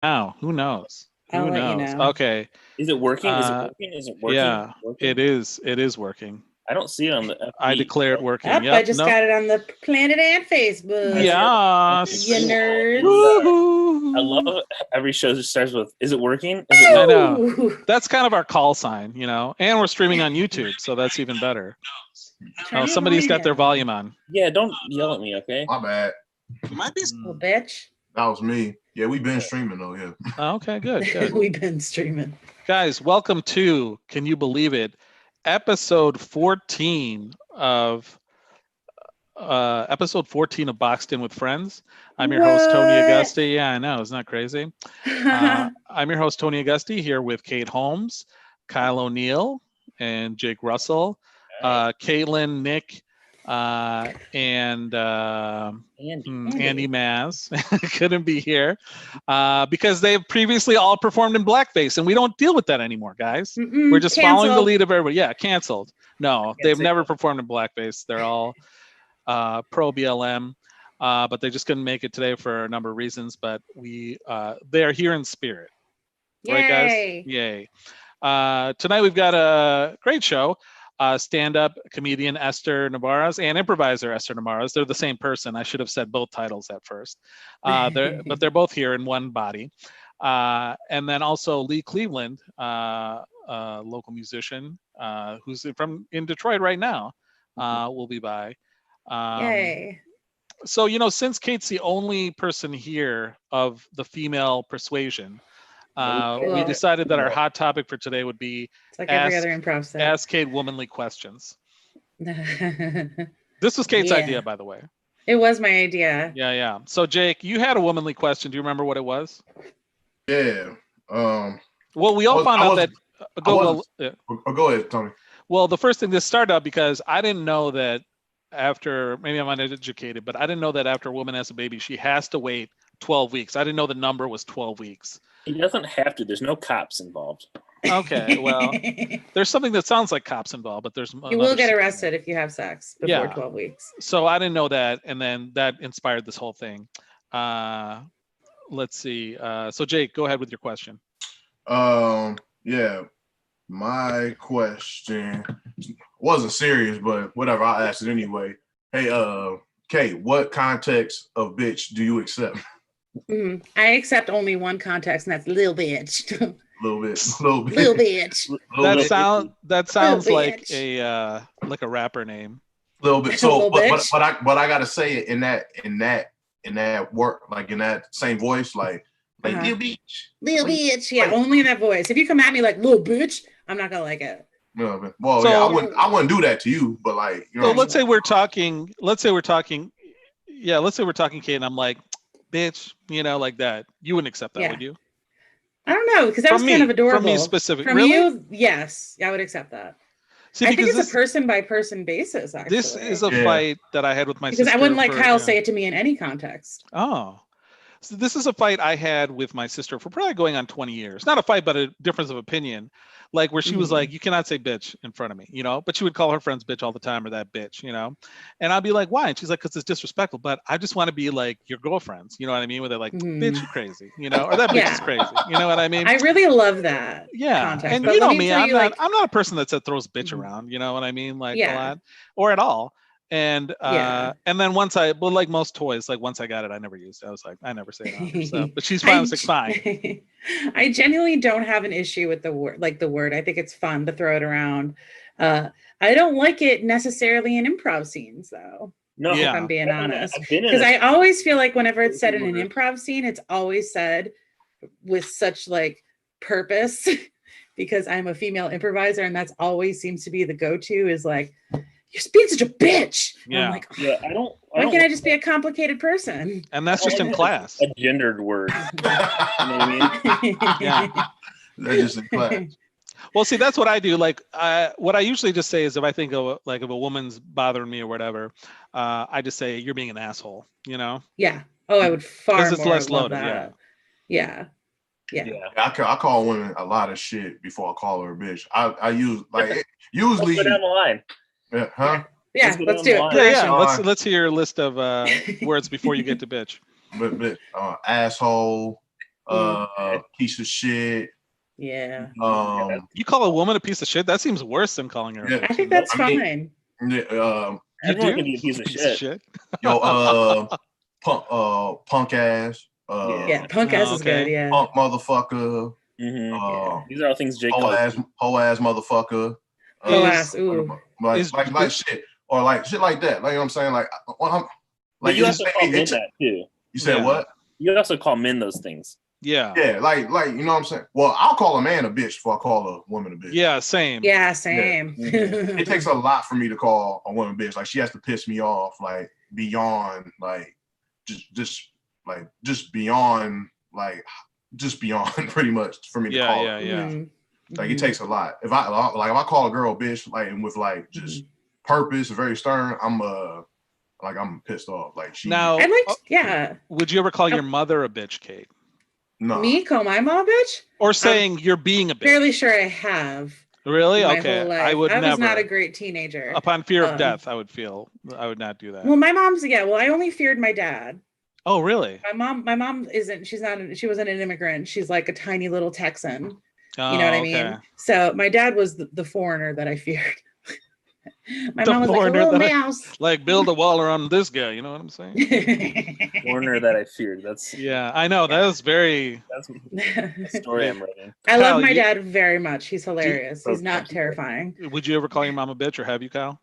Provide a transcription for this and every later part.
now. Who knows? I'll Who let you knows? know. Okay. Is it working? Is it working? Is it working? Is Yeah, it working? it is. It is working. I don't see it on the I FB. declared working. Up, I Yep. just Nope. got it on the Planet and I see Facebook. it on the You Yes. Facebook. nerds. I Woohoo. love every show that starts with, "Is it working? Is it I working?" know. Woo! That's kind of our call sign, and we're streaming on YouTube, so that's even better. Turn Oh, your somebody's volume got their down. volume on. Yeah, don't yell at me, okay? My bad. Little bitch. That was me. Yeah, we've been streaming though. Yeah. Okay, good. We've been streaming. Guys, welcome to, can you believe it, episode 14 of Boxed In with Friends. I'm your host, Tony Auguste. Yeah, I know, isn't that crazy? I'm your host, Tony Auguste, here with Kate Holmes, Kyle O'Neill, and Jake Russell, Caitlin, Nick, and Andy Maz couldn't be here because they've previously all performed in blackface, and we don't deal with that anymore, guys. We're just following the lead of everybody. Yeah, canceled. No, they've never performed in blackface. They're all pro BLM, but they just couldn't make it today for a number of reasons. But they are here in spirit. Yay. Right, guys? Yay. Tonight we've got a great show. Stand-up comedian Esther Nevarez and improviser Esther Nevarez. They're the same person. I should have said both titles at first. But they're both here in one body. And then also Lee Cleaveland, local musician who's in Detroit right now, will be by. Yay. So, since Kate's the only person here of the female persuasion, we decided that our hot topic for today would be it's like every other improv set. Ask Kate womanly questions. This was Kate's idea, by the way. It was my idea. Yeah. So Jake, you had a womanly question. Do you remember what it was? Yeah. Well, we all found out that. Go ahead, Tony. Well, the first thing, this started out because I didn't know that after, maybe I'm uneducated, but I didn't know that after a woman has a baby, she has to wait 12 weeks. I didn't know the number was 12 weeks. He doesn't have to. There's no cops involved. Okay, well, there's something that sounds like cops involved, but there's. You will get arrested if you have sex before 12 weeks. So I didn't know that, and then that inspired this whole thing. Let's see. So Jake, go ahead with your question. Yeah, my question wasn't serious, but whatever. I'll ask it anyway. Hey, Kate, what context of bitch do you accept? I accept only one context, and that's little bitch. Little bitch. That sounds like a rapper name. Little bit. So, but I gotta say it in that work, like in that same voice, like little bitch. Yeah, only in that voice. If you come at me like little bitch, I'm not gonna like it. No, well, yeah, I wouldn't do that to you, but like, you know. So let's say we're talking, Kate, and I'm like, bitch, like that. You wouldn't accept that, would you? I don't know, because that was kind of adorable. From me specifically. From really? You, yes, I would accept that. See, I think it's a person by person basis, actually. This is a fight that I had with my sister. Because I wouldn't let Kyle say it to me in any context. Oh. So this is a fight I had with my sister for probably going on 20 years. Not a fight, but a difference of opinion. Like where she was like, you cannot say bitch in front of me, but she would call her friends bitch all the time, or that bitch, and I'd be like, why? And she's like, because it's disrespectful, but I just want to be like your girlfriends, you know what I mean? Where they're like, bitch, you crazy, or that bitch is crazy, you know what I mean? I really love that. Yeah. Context. And but you know me, I'm not a person that throws bitch around, you know what I mean? Like a lot or at all. And and then once like most toys, like once I got it, I never used it. I was like, I never say it on her, so. But she's fine. I was like, fine. I genuinely don't have an issue with the word. I think it's fun to throw it around. I don't like it necessarily in improv scenes, though. No, if I'm being honest, because I always feel like whenever it's said in an improv scene, it's always said with such like purpose. Because I'm a female improviser, and that's always seems to be the go-to is like, you're being such a bitch. Yeah. I'm like, why can't I just be a complicated person? And that's just in class. A gendered word. You know what I mean? Yeah. That's just in class. Well, see, that's what I do. Like, what I usually just say is if I think of if a woman's bothering me or whatever, I just say you're being an asshole. Yeah. Oh, I would far more. Because it's less loaded. That. Yeah. I call women a lot of shit before I call her a bitch. I use like usually. Let's go down the line. Yeah, huh? Yeah, let's do it. Yeah. Let's hear your list of words before you get to bitch. But asshole, piece of shit. Yeah. You call a woman a piece of shit? That seems worse than calling her. Yeah. I think that's fine. You Everyone do? can be a piece of shit. Yo, punk ass. Yeah, punk ass is good. Yeah. Punk motherfucker. These are all things Jake Whole calls. ass motherfucker. Whole ass. Ooh. Like shit, or like shit like that. Like, you know what I'm saying? Like, But you also call men that too. You said what? You also call men those things. Yeah. Yeah, like you know what I'm saying? Well, I'll call a man a bitch before I call a woman a bitch. Yeah, same. Yeah, same. Yeah. It takes a lot for me to call a woman a bitch. Like, she has to piss me off, like, beyond, like, just beyond, like, just beyond pretty much for me to call her. Yeah. Like, it takes a lot. If I call a girl a bitch, like, and with like just purpose, very stern, I'm pissed off. Like, she. Now, would you ever call your mother a bitch, Kate? No. Me call my mom a bitch? Or saying you're being a bitch? Fairly sure I have. Really? My Okay. whole life. I would never. I was not a great teenager. Upon fear of death, I would not do that. Well, my mom's I only feared my dad. Oh, really? My mom isn't. She wasn't an immigrant. She's like a tiny little Texan. Oh, you know what I mean? So my dad was the foreigner that I feared. My mom was like a little mouse. Like, build a wall around this guy. You know what I'm saying? Foreigner that I feared. That's I know. That was very. That's the story I'm writing. I love my dad very much. He's hilarious. He's not terrifying. Would you ever call your mom a bitch, or have you, Kyle?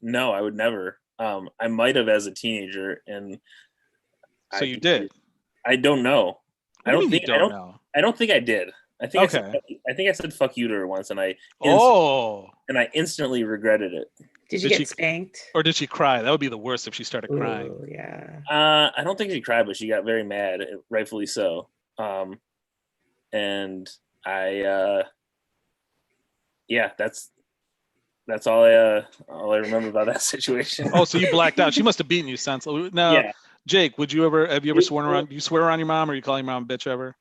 No, I would never. I might have as a teenager, and so you did. I don't know. I don't think I did. I think I said fuck you to her once, and I instantly regretted it. Did you get spanked? Or did she cry? That would be the worst if she started crying. Yeah. I don't think she cried, but she got very mad, rightfully so. And I that's all I remember about that situation. Oh, so you blacked out. She must have beaten you senseless. Now, Jake, have you ever sworn around? Do you swear around your mom, or you call your mom a bitch ever?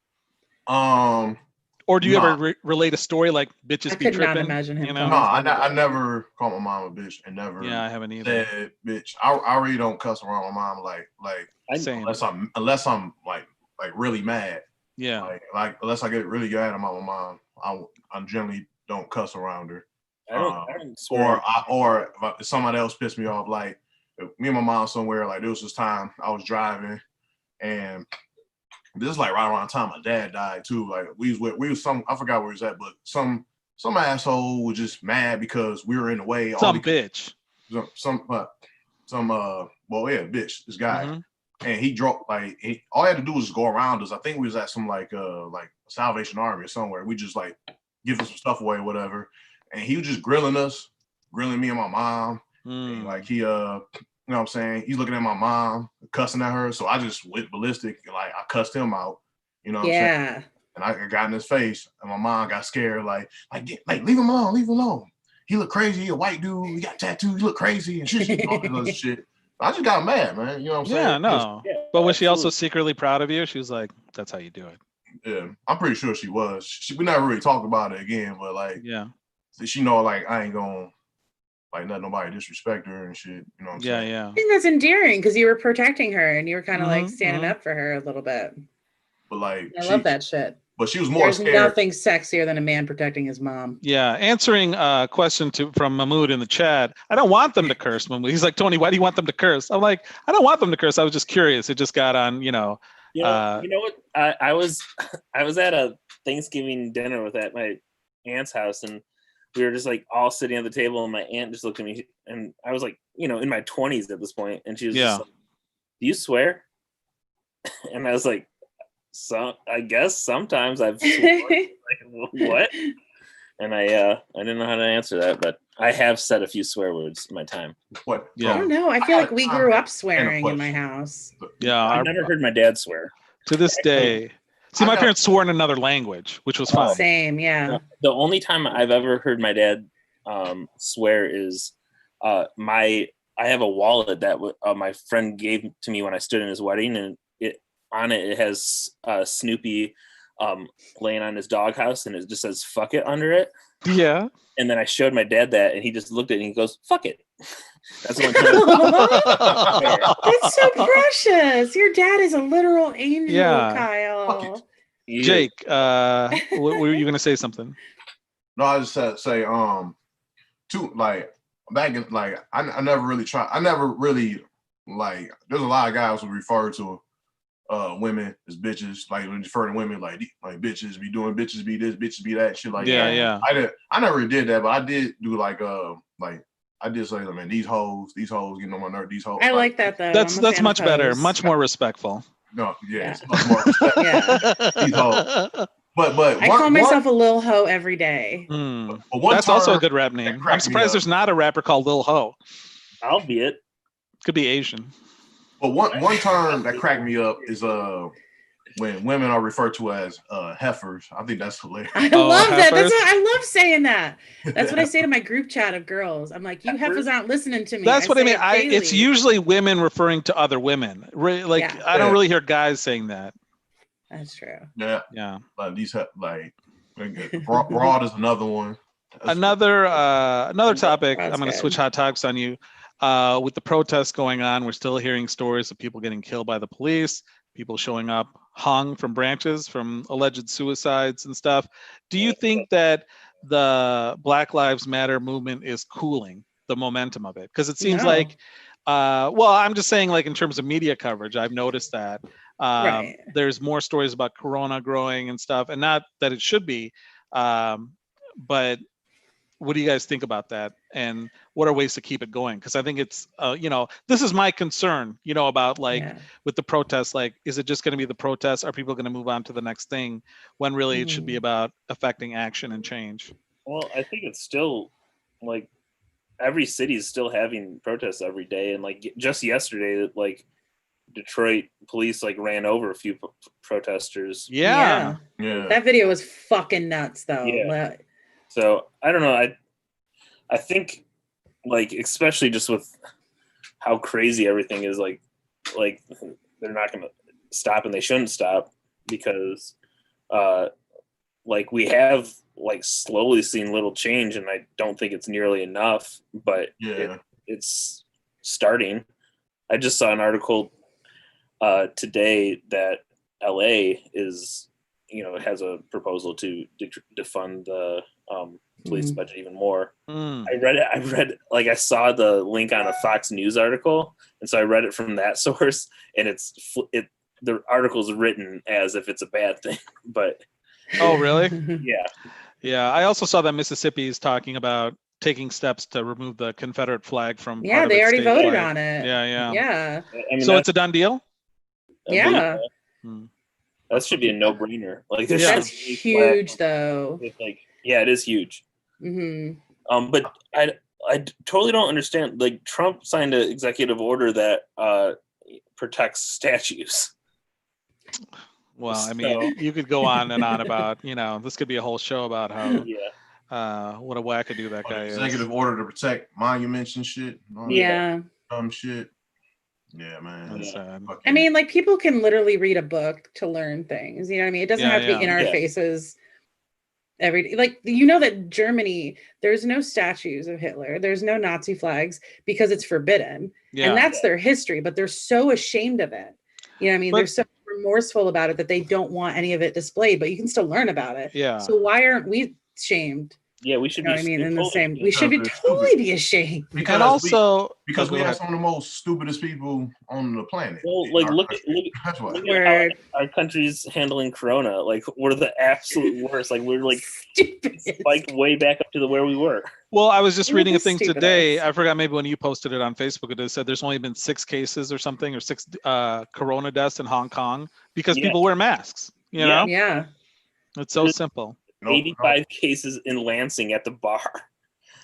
Or do you ever relate a story like bitches be tripping? I could not imagine him. No, I never called my mom a bitch, and never. Yeah, I haven't either. Said bitch. I really don't cuss around my mom like unless I'm like really mad. Yeah. Like unless I get really mad about my mom, I generally don't cuss around her. I don't swear. Or if somebody else pissed me off, like me and my mom somewhere, like there was this time I was driving, and this is like right around the time my dad died too. Like we was I forgot where he was at, but some asshole was just mad because we were in the way. Bitch. Bitch, this guy. And he drove all he had to do was go around us. I think we was at some like Salvation Army or somewhere. We just like give us some stuff away or whatever. And he was just grilling me and my mom. And like he you know what I'm saying? He's looking at my mom, cussing at her. So I just went ballistic. Like I cussed him out. You know what I'm saying? And I got in his face, and my mom got scared, like leave him alone. He look crazy, he a white dude, he got tattoos, he look crazy and shit, all that other shit. I just got mad, man. You know what I'm saying? Yeah, no. But was she also secretly proud of you? She was like, that's how you do it. Yeah, I'm pretty sure she was. We never really talked about it again, but like, she know like I ain't gonna like let nobody disrespect her and shit. You know what I'm saying? I think that's endearing because you were protecting her and you were kind of like standing up for her a little bit. But like, I love that shit. But she was more scared. There's nothing sexier than a man protecting his mom. Yeah, answering a question from Mahmood in the chat. I don't want them to curse, Mahmood. He's like, Tony, why do you want them to curse? I'm like, I don't want them to curse. I was just curious. It just got on, You know what? I was at a Thanksgiving dinner at my aunt's house, and we were just like all sitting at the table, and my aunt just looked at me, and I was like, in my 20s at this point, and she was just like, do you swear? And I was like, I guess sometimes I've sworn. Like, what? And I didn't know how to answer that, but I have said a few swear words in my time. What? Yeah. I don't know. I feel like we grew up swearing in my house. Yeah. I've never heard my dad swear. To this day. See, my parents swore in another language, which was fun. Same, yeah. The only time I've ever heard my dad swear is I have a wallet that my friend gave to me when I stood in his wedding, and it has Snoopy laying on his doghouse, and it just says "fuck it" under it. Yeah. And then I showed my dad that, and he just looked at it and he goes, "Fuck it." That's the one. That's so precious. Your dad is a literal angel, Yeah. Kyle. Jake, were you gonna say something? No, I just said say like back in like I never really like there's a lot of guys who refer to women as bitches, like when you refer to women like bitches be doing, bitches be this, bitches be that, shit like that. Yeah. I never did that, but I did do like I did say, man, these hoes getting on my nerve. These hoes. I like that though. That's much better, much more respectful. No, it's much more respectful. These hoes. But I call myself a Lil Ho every day. That's also a good rap name. I'm surprised there's not a rapper called Lil Ho. Albeit. Could be Asian. But one term that cracked me up is when women are referred to as heifers. I think that's hilarious. I love that. I love saying that. That's what I say to my group chat of girls. I'm like, you heifers aren't listening to me. That's what I mean. It's usually women referring to other women. I don't really hear guys saying that. That's true. Yeah. Like these broad is another one. Another topic. I'm going to switch hot topics on you. With the protests going on, we're still hearing stories of people getting killed by the police, people showing up hung from branches from alleged suicides and stuff. Do you think that the Black Lives Matter movement is cooling the momentum of it? Because it seems like, I'm just saying, like in terms of media coverage, I've noticed that there's more stories about Corona growing and stuff, and not that it should be, but what do you guys think about that? And what are ways to keep it going? Because I think it's, this is my concern, about with the protests, like, is it just going to be the protests? Are people going to move on to the next thing when really it should be about affecting action and change? Well, I think it's still like every city is still having protests every day. And like just yesterday, like Detroit police like ran over a few protesters. Yeah. That video was fucking nuts though. Yeah. So I don't know. I think like especially just with how crazy everything is, like they're not going to stop, and they shouldn't stop because like we have like slowly seen little change, and I don't think it's nearly enough, but it's starting. I just saw an article today that LA is, has a proposal to defund the police budget even more. I read I saw the link on a Fox News article, and so I read it from that source, and the article's written as if it's a bad thing, but oh really? Yeah. I also saw that Mississippi is talking about taking steps to remove the Confederate flag from they already voted on it. Yeah. I mean, so it's a done deal. That should be a no-brainer. Like that's huge, though. It is huge. But I totally don't understand. Like Trump signed an executive order that protects statues. Well, I mean, you could go on and on about, this could be a whole show about how what a wackadoo that guy is. Executive order to protect monuments and shit. Shit. Yeah, man. That's sad. I mean, like people can literally read a book to learn things. You know what I mean? It doesn't have to be in our faces every day. Like, that Germany, there's no statues of Hitler. There's no Nazi flags because it's forbidden. And that's their history, but they're so ashamed of it. You know what I mean? They're so remorseful about it that they don't want any of it displayed, but you can still learn about it. Yeah. So why aren't we shamed? Yeah, we should be. We should be totally be ashamed. Because we have some of the most stupidest people on the planet. Well, like look at how our country's handling Corona. Like we're the absolute worst. Like we're like spiked way back up to where we were. Well, I was just reading a thing today. I forgot, maybe when you posted it on Facebook, it said there's only been 6 cases or something, or 6 Corona deaths in Hong Kong because people wear masks. You know? Yeah. It's so simple. 85 cases in Lansing at the bar.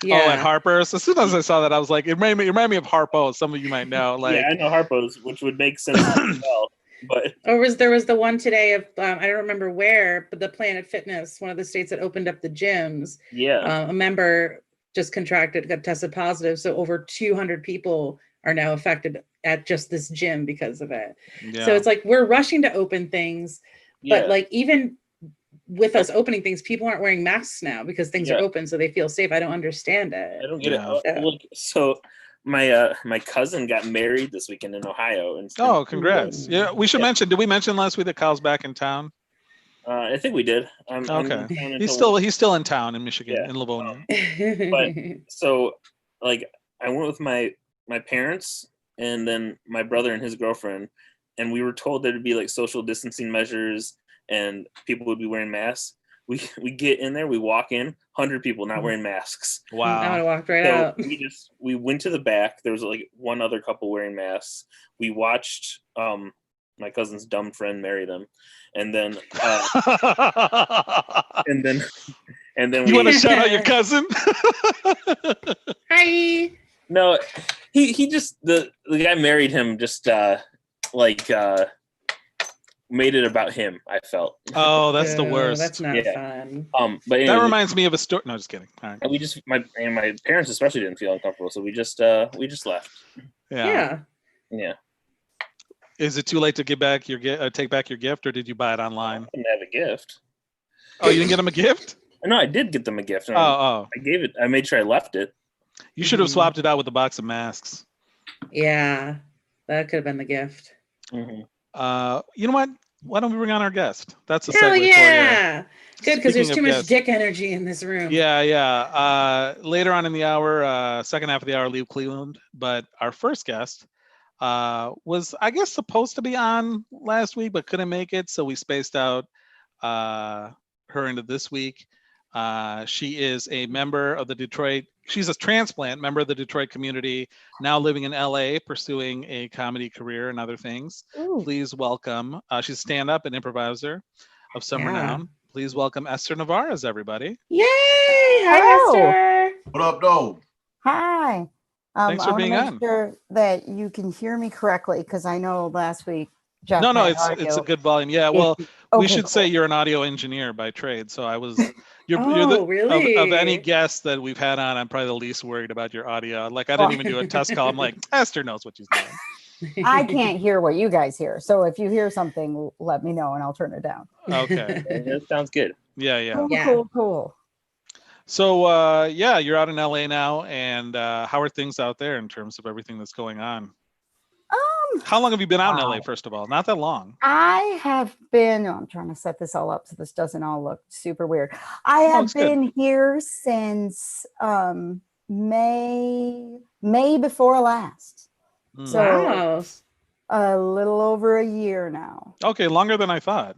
Yeah. Oh, at Harper's. As soon as I saw that, I was like, it reminded me of Harpo's. Some of you might know. Like, I know Harpo's, which would make sense as well. But there was the one today of I don't remember where, but the Planet Fitness, one of the states that opened up the gyms. Yeah. A member just got tested positive, so over 200 people are now affected at just this gym because of it. Yeah. So it's like we're rushing to open things, but like even with us opening things, people aren't wearing masks now because things are open, so they feel safe. I don't understand it. I don't get it. Look, so my cousin got married this weekend in Ohio. Congrats! Yeah, we should mention. Did we mention last week that Kyle's back in town? I think we did. Okay. He's still in town in Michigan, in Livonia. But so like I went with my parents and then my brother and his girlfriend, and we were told there'd be like social distancing measures and people would be wearing masks. We get in there, we walk in, 100 people not wearing masks. Wow. I would have walked right out. We went to the back. There was like one other couple wearing masks. We watched my cousin's dumb friend marry them. And then and then you want to shout out your cousin? Hi. No, he just the guy married him just made it about him. I felt. Oh, that's the worst. That's not fun. But anyway, that reminds me of a story. No, just kidding. All right. And we just my parents especially didn't feel uncomfortable, so we just left. Yeah. Is it too late to give back take back your gift, or did you buy it online? I didn't have a gift. Oh, you didn't get them a gift? No, I did get them a gift. I gave it. I made sure I left it. You should have swapped it out with a box of masks. Yeah, that could have been the gift. Mm-hmm. You know what? Why don't we bring on our guest? That's a segue for you. Good, because there's Speaking too of much dick energy in this room. Yeah. Later on in the hour, second half of the hour, Lee Cleaveland. But our first guest was, I guess, supposed to be on last week, but couldn't make it. So we spaced out her into this week. She is a member of the Detroit. She's a transplant member of the Detroit community, now living in LA, pursuing a comedy career and other things. Ooh. Please welcome, she's a stand-up and improviser of some renown. Please welcome Esther Nevarez, everybody. Yay! Hi, Esther. What up, though? Hi. Thanks for being on. Sure that you can hear me correctly, because I know last week Jeff. No, it's a good volume. Yeah, well, we should say you're an audio engineer by trade. So I was, you're really? Of any guests that we've had on, I'm probably the least worried about your audio. Like I didn't even do a test call. I'm like, Esther knows what she's doing. I can't hear what you guys hear. So if you hear something, let me know and I'll turn it down. Okay. That sounds good. Yeah. Cool. So you're out in LA now, and how are things out there in terms of everything that's going on? How long have you been out in LA, first of all? Not that long. I have been, I'm trying to set this all up so this doesn't all look super weird. I have been here since May before last. So a little over a year now. Okay, longer than I thought.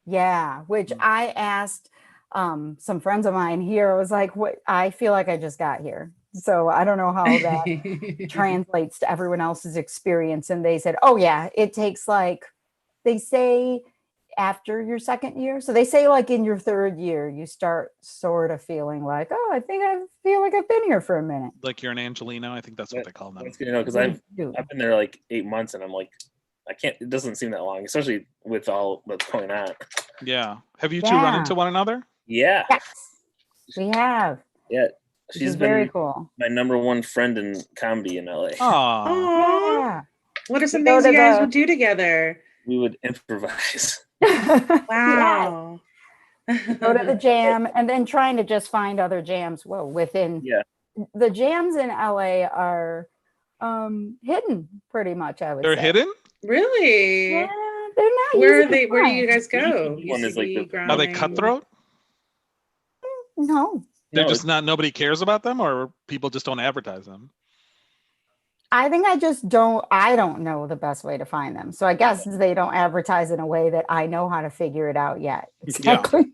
Yeah, which I asked some friends of mine here. I was like, "What? I feel like I just got here." So I don't know how that translates to everyone else's experience. And they said, "Oh yeah, it takes they say after your second year. So they say like in your third year, you start sort of feeling like, oh, I feel like I've been here for a minute. Like you're an Angelino. I think that's what they call them. That's good to know, because I've been there like 8 months, and I'm like, I can't. It doesn't seem that long, especially with all that's going on. Yeah. Have you two run into one another? Yeah. Yes, we have. Yeah. She's been very cool. My number one friend in comedy in LA. Oh. Yeah. What are some things you guys would do together? We would improvise. Wow. Go to the jam and then trying to just find other jams. Well, within the jams in LA are hidden pretty much, I would say. They're hidden? Really? Yeah, they're not. Where do you guys go? One is like are they cutthroat? No. They're just not, nobody cares about them, or people just don't advertise them? I think I don't know the best way to find them. So I guess they don't advertise in a way that I know how to figure it out yet. Exactly.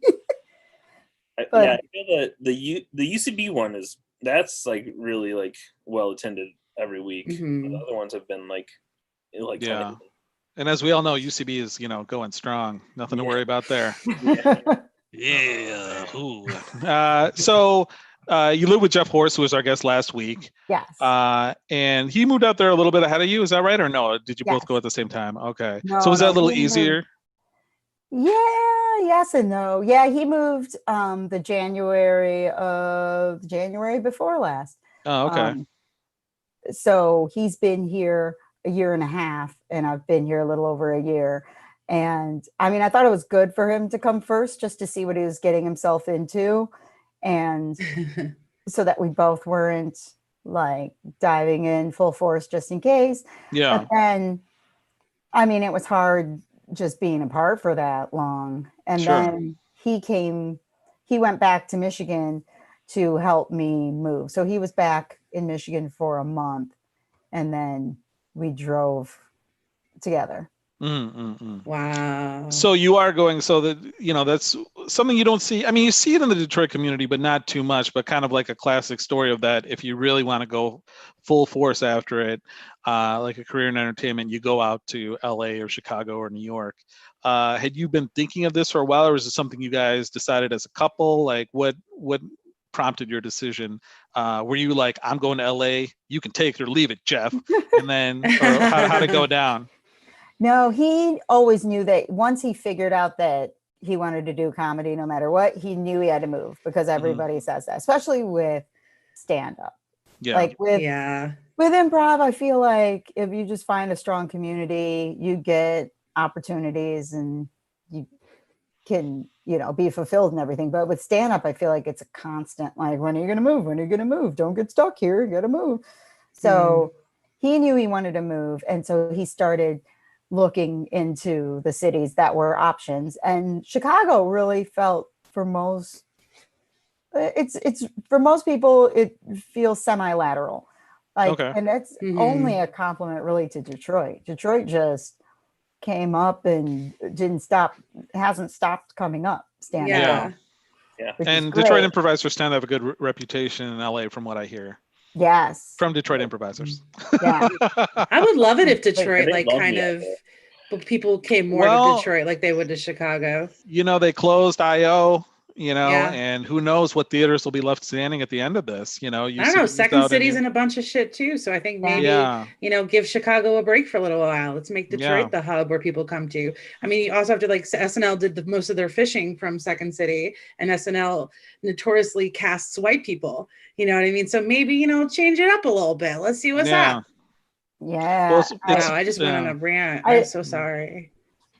I feel the UCB one that's like really like well attended every week. Mm-hmm. The other ones have been like yeah. And as we all know, UCB is going strong. Nothing to worry about there. Yeah. Ooh. So you live with Jeff Horst, who was our guest last week. Yes. And he moved out there a little bit ahead of you. Is that right? Or no? Did you both go at the same time? Okay. No, so was that a little easier? Yeah. Yes and no. Yeah. He moved the January before last. Oh, okay. So he's been here a year and a half, and I've been here a little over a year. And I mean, I thought it was good for him to come first just to see what he was getting himself into. And so that we both weren't like diving in full force just in case. Yeah. But then, I mean, it was hard just being apart for that long. And Sure. then he went back to Michigan to help me move. So he was back in Michigan for a month, and then we drove together. Wow. So you are going, so that, you know, that's something you don't see. I mean, you see it in the Detroit community, but not too much, but kind of like a classic story of that. If you really want to go full force after it, like a career in entertainment, you go out to LA or Chicago or New York. Had you been thinking of this for a while, or is it something you guys decided as a couple? Like what prompted your decision? Were you like, I'm going to LA, you can take it or leave it, Jeff? And then, or how'd it go down? No, he always knew that once he figured out that he wanted to do comedy no matter what, he knew he had to move, because everybody says that, especially with stand-up. Yeah. Like with improv, I feel like if you just find a strong community, you get opportunities and you can, you know, be fulfilled and everything. But with stand-up, I feel like it's a constant, like, when are you going to move? When are you going to move? Don't get stuck here. You got to move. So he knew he wanted to move. And so he started looking into the cities that were options, and Chicago really felt for most, it's for most people, it feels semi-lateral, like, and that's only a compliment really to Detroit. Detroit just came up and hasn't stopped coming up. Stand up. Yeah. And Detroit improvisers stand have a good reputation in LA, from what I hear. Yes. From Detroit improvisers. Yeah. I would love it if Detroit, like, kind of, people came more to Detroit like they would to Chicago. You know, they closed IO, you know, and who knows what theaters will be left standing at the end of this. You know, I don't know. Second City's in a bunch of shit too. So I think maybe, you know, give Chicago a break for a little while. Let's make Detroit the hub where people come to. I mean, you also have to, like, SNL did most of their fishing from Second City, and SNL notoriously casts white people. You know what I mean? So maybe, you know, change it up a little bit. Let's see what's up. Yeah. Well, wow, I just went on a rant. I'm so sorry.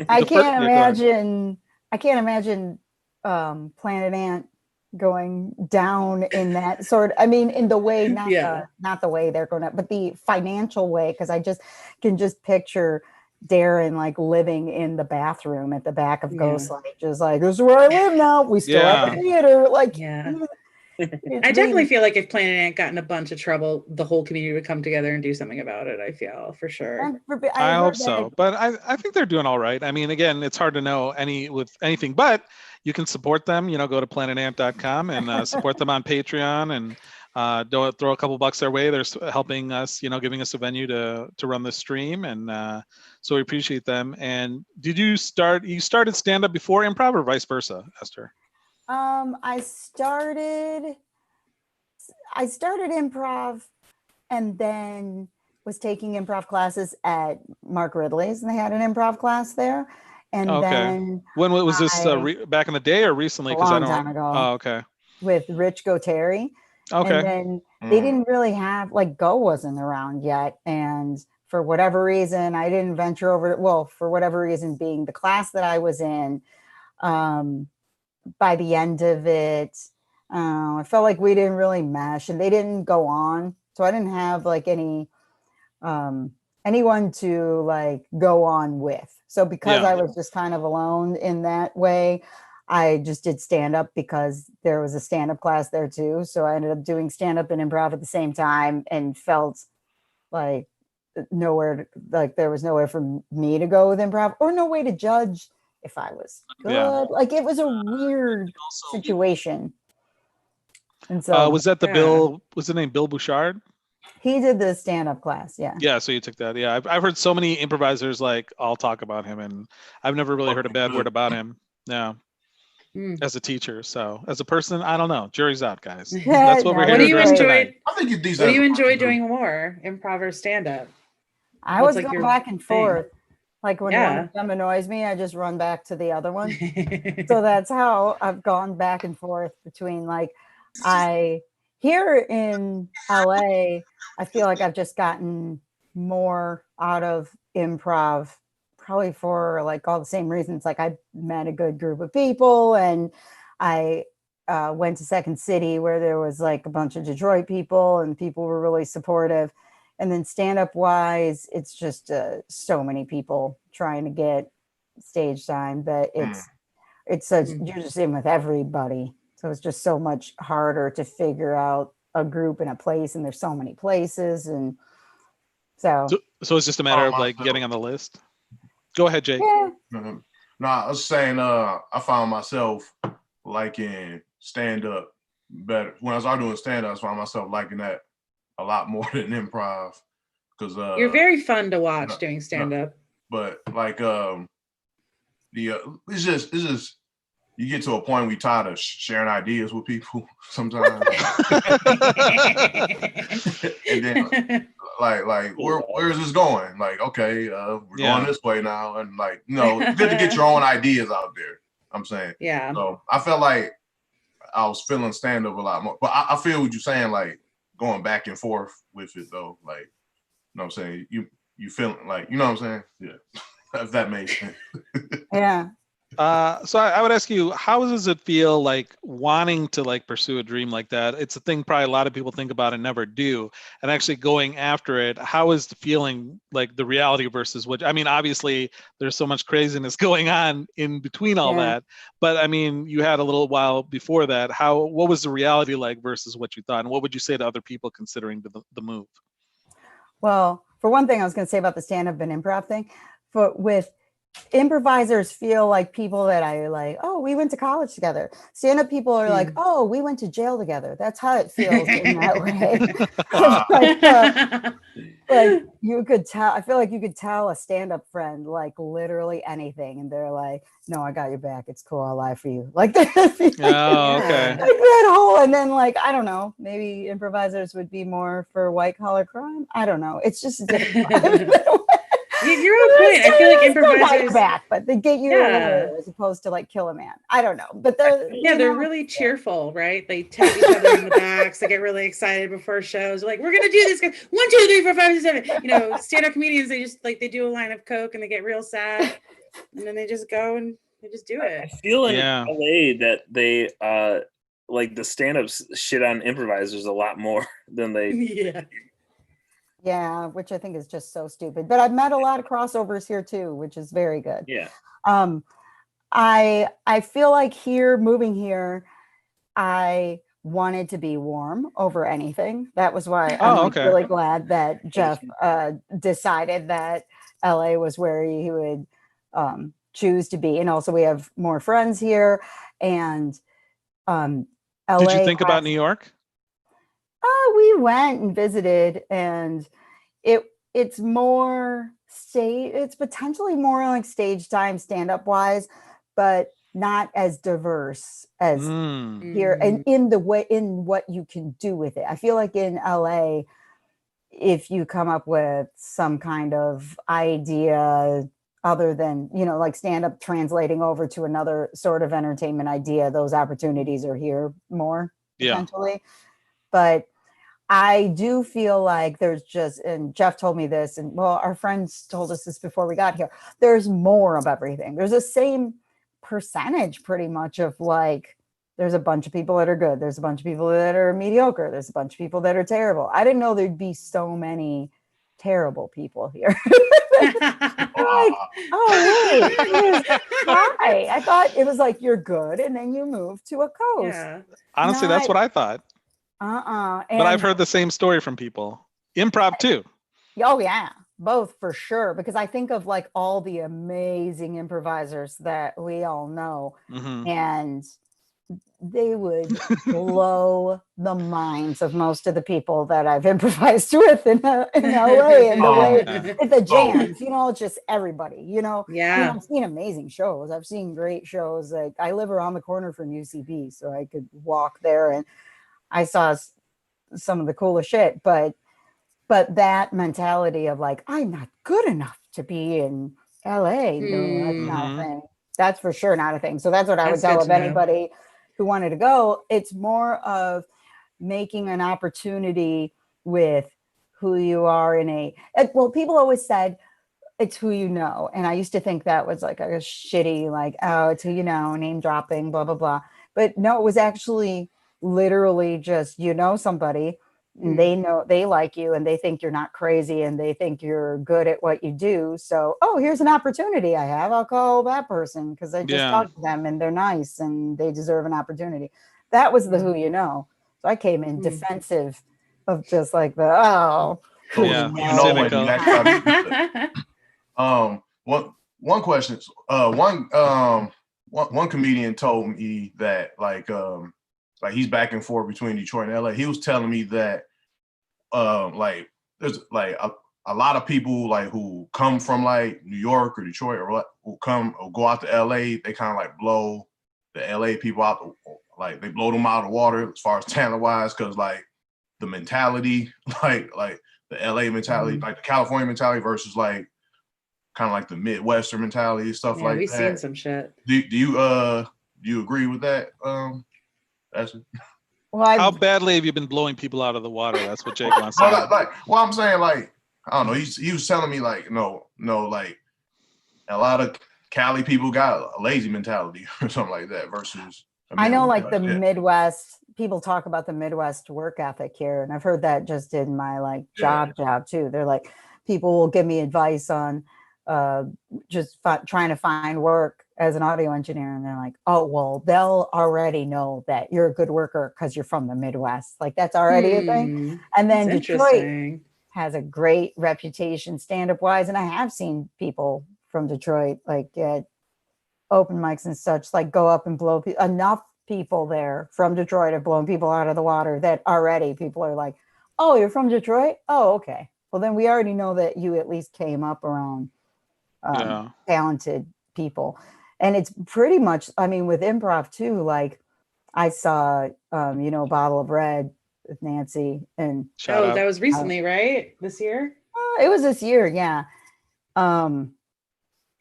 I can't imagine Planet Ant going down in that sort. I mean, in the way, not the way they're going to, but the financial way, because I just can picture Darren like living in the bathroom at the back of Ghostlight, just like, this is where I live now. We still have a theater. Like, I definitely feel like if Planet Ant got in a bunch of trouble, the whole community would come together and do something about it. I feel, for sure. I hope so, but I think they're doing all right. I mean, again, it's hard to know with anything, but you can support them. You know, go to planetant.com and support them on Patreon, and throw a couple bucks their way. They're helping us, you know, giving us a venue to run the stream, and so we appreciate them. And you started stand up before improv, or vice versa, Esther? I started improv, and then was taking improv classes at Mark Ridley's, and they had an improv class there. And then when was this, back in the day or recently? A long time ago. Oh, okay. With Rich Goteri. Okay. And then they didn't really have, like, Go wasn't around yet, and for whatever reason, I didn't venture over. Well, for whatever reason, being the class that I was in, by the end of it, I felt like we didn't really mesh, and they didn't go on. So I didn't have like anyone to like go on with. So because I was just kind of alone in that way, I just did stand up because there was a stand up class there too. So I ended up doing stand up and improv at the same time, and felt like there was nowhere for me to go with improv, or no way to judge if I was good. Like, it was a weird situation. And so was that was the name Bill Bouchard? He did the stand-up class. Yeah, so you took that. Yeah, I've heard so many improvisers like all talk about him, and I've never really heard a bad word about him. Yeah. As a teacher. So as a person, I don't know. Jury's out, guys. That's what we're here to address tonight. I think what do you enjoy doing more, improv or stand-up? I was going back and forth. Like, when one of them annoys me, I just run back to the other one. So that's how I've gone back and forth between, like, here in LA, I feel like I've just gotten more out of improv probably for like all the same reasons. Like I met a good group of people, and I went to Second City where there was like a bunch of Detroit people and people were really supportive. And then stand-up wise, it's just so many people trying to get stage time that it's such, you're just in with everybody. So it's just so much harder to figure out a group and a place, and there's so many places. And so it's just a matter of like getting on the list. Go ahead, Jake. Yeah. No, I was saying I found myself liking stand-up better. When I started doing stand-up, I found myself liking that a lot more than improv. Because you're very fun to watch doing stand-up. But like it's just you get to a point where you're tired of sharing ideas with people sometimes. And then like where is this going? Like, okay, we're going this way now. And like, it's good to get your own ideas out there. I'm saying. Yeah. So I felt like I was feeling stand-up a lot more. But I feel what you're saying, like going back and forth with it though. Like, you know what I'm saying? You feeling like, you know what I'm saying? Yeah. If that makes sense. Yeah. So I would ask you, how does it feel like wanting to like pursue a dream like that? It's a thing probably a lot of people think about and never do. And actually going after it, how is the feeling like the reality versus what, I mean, obviously there's so much craziness going on in between all that. But I mean, you had a little while before that. What was the reality like versus what you thought? And what would you say to other people considering the move? Well, for one thing, I was going to say about the stand-up and improv thing, with improvisers feel like people that I like, oh, we went to college together. Stand-up people are like, oh, we went to jail together. That's how it feels in that way. like you could tell, I feel like you could tell a stand-up friend like literally anything, and they're like, no, I got your back. It's cool. I'll lie for you. Like that. Okay. Like that whole, and then like, I don't know, maybe improvisers would be more for white collar crime. I don't know. It's just different. You're on point. I feel like improvisers back, but they get you as opposed to like kill a man. I don't know, but they're really cheerful, right? They tap each other in the backs. They get really excited before shows. Like, we're gonna do this. 1, 2, 3, 4, 5, 6, 7. Stand-up comedians, they just like they do a line of coke and they get real sad, and then they just go and they just do it. I feel in LA that they like the stand-ups shit on improvisers a lot more than they. Yeah, which I think is just so stupid. But I've met a lot of crossovers here too, which is very good. Yeah. I feel like moving here, I wanted to be warm over anything. That was why I'm really glad that Jeff decided that LA was where he would choose to be. And also we have more friends here. And LA. Did you think about New York? We went and visited, and it's more it's potentially more like stage time stand-up wise, but not as diverse as here, and in what you can do with it. I feel like in LA, if you come up with some kind of idea other than, like stand-up translating over to another sort of entertainment idea, those opportunities are here more potentially. But I do feel like there's and Jeff told me this, and well, our friends told us this before we got here, there's more of everything. There's the same percentage pretty much of like, there's a bunch of people that are good. There's a bunch of people that are mediocre. There's a bunch of people that are terrible. I didn't know there'd be so many terrible people here. Like, oh, wait. Hi. I thought it was like, you're good, and then you move to a coast. Yeah. Honestly, that's what I thought. But I've heard the same story from people. Improv too. Oh yeah, both for sure. Because I think of like all the amazing improvisers that we all know, and they would blow the minds of most of the people that I've improvised with in LA and the jams, just everybody, Yeah. I mean, I've seen amazing shows. I've seen great shows. Like I live around the corner from UCB, so I could walk there, and I saw some of the coolest shit, but that mentality of like, I'm not good enough to be in LA. No, that's not a thing. That's for sure not a thing. So that's what I would tell of anybody who wanted to go. It's more of making an opportunity with who you are well, people always said, it's who you know. And I used to think that was like a shitty, like, oh, it's who you know, name dropping, blah, blah, blah. But no, it was actually literally just, you know, somebody, and they know, they like you, and they think you're not crazy, and they think you're good at what you do. So, oh, here's an opportunity I have. I'll call that person because I just talked to them and they're nice and they deserve an opportunity. That was the who you know. So I came in defensive of just like the, oh, So Yeah, you know when cynical. you actually one question. One comedian told me that like he's back and forth between Detroit and LA. He was telling me that like there's like a lot of people like who come from like New York or Detroit or what who come or go out to LA, they kind of like blow the LA people out, like they blow them out of the water as far as talent wise, because like the mentality, like the LA mentality, like the California mentality versus like kind of like the Midwestern mentality, stuff like we've that. seen some shit. Do you agree with that? Esther? well, How badly have you been blowing people out of the water? That's what Jake wants to No, know. well, I'm saying like I don't know. He was telling me like no, like a lot of Cali people got a lazy mentality or something like that versus. I know like the Midwest, people talk about the Midwest work ethic here. And I've heard that just in my like job too. They're like, people will give me advice on just trying to find work as an audio engineer. And they're like, oh, well, they'll already know that you're a good worker because you're from the Midwest. Like that's already a thing. And then Detroit has a great reputation stand-up wise. And I have seen people from Detroit like get open mics and such, like go up and blow enough people there from Detroit have blown people out of the water that already people are like, oh, you're from Detroit? Oh, okay. Well, then we already know that you at least came up around talented people. And it's pretty much, I mean, with improv too, like I saw, Bottle of Red with Nancy and that was recently, right? This year? It was this year. Yeah.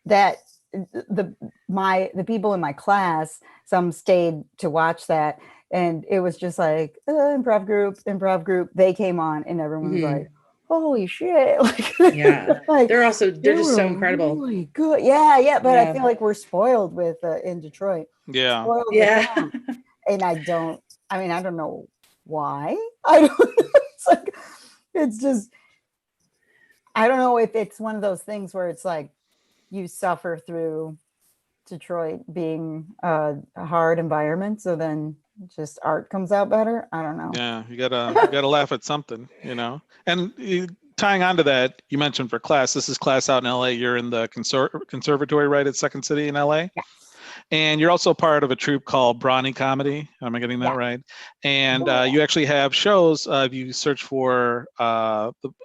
That the people in my class, some stayed to watch that, and it was just like improv group. They came on, and everyone's like, "Holy shit!" Like, like, they're just so incredible, really good. Yeah. But I feel like we're spoiled with in Detroit. Yeah, and I don't know why. I don't. It's just I don't know if it's one of those things where it's like, you suffer through Detroit being a hard environment, so then just art comes out better. I don't know. Yeah, you gotta laugh at something, And tying on to that, you mentioned for class. This is class out in LA. You're in the conservatory, right, at Second City in LA. Yes. And you're also part of a troupe called Brawny Comedy. Am I getting that right? And you actually have shows. If you search for,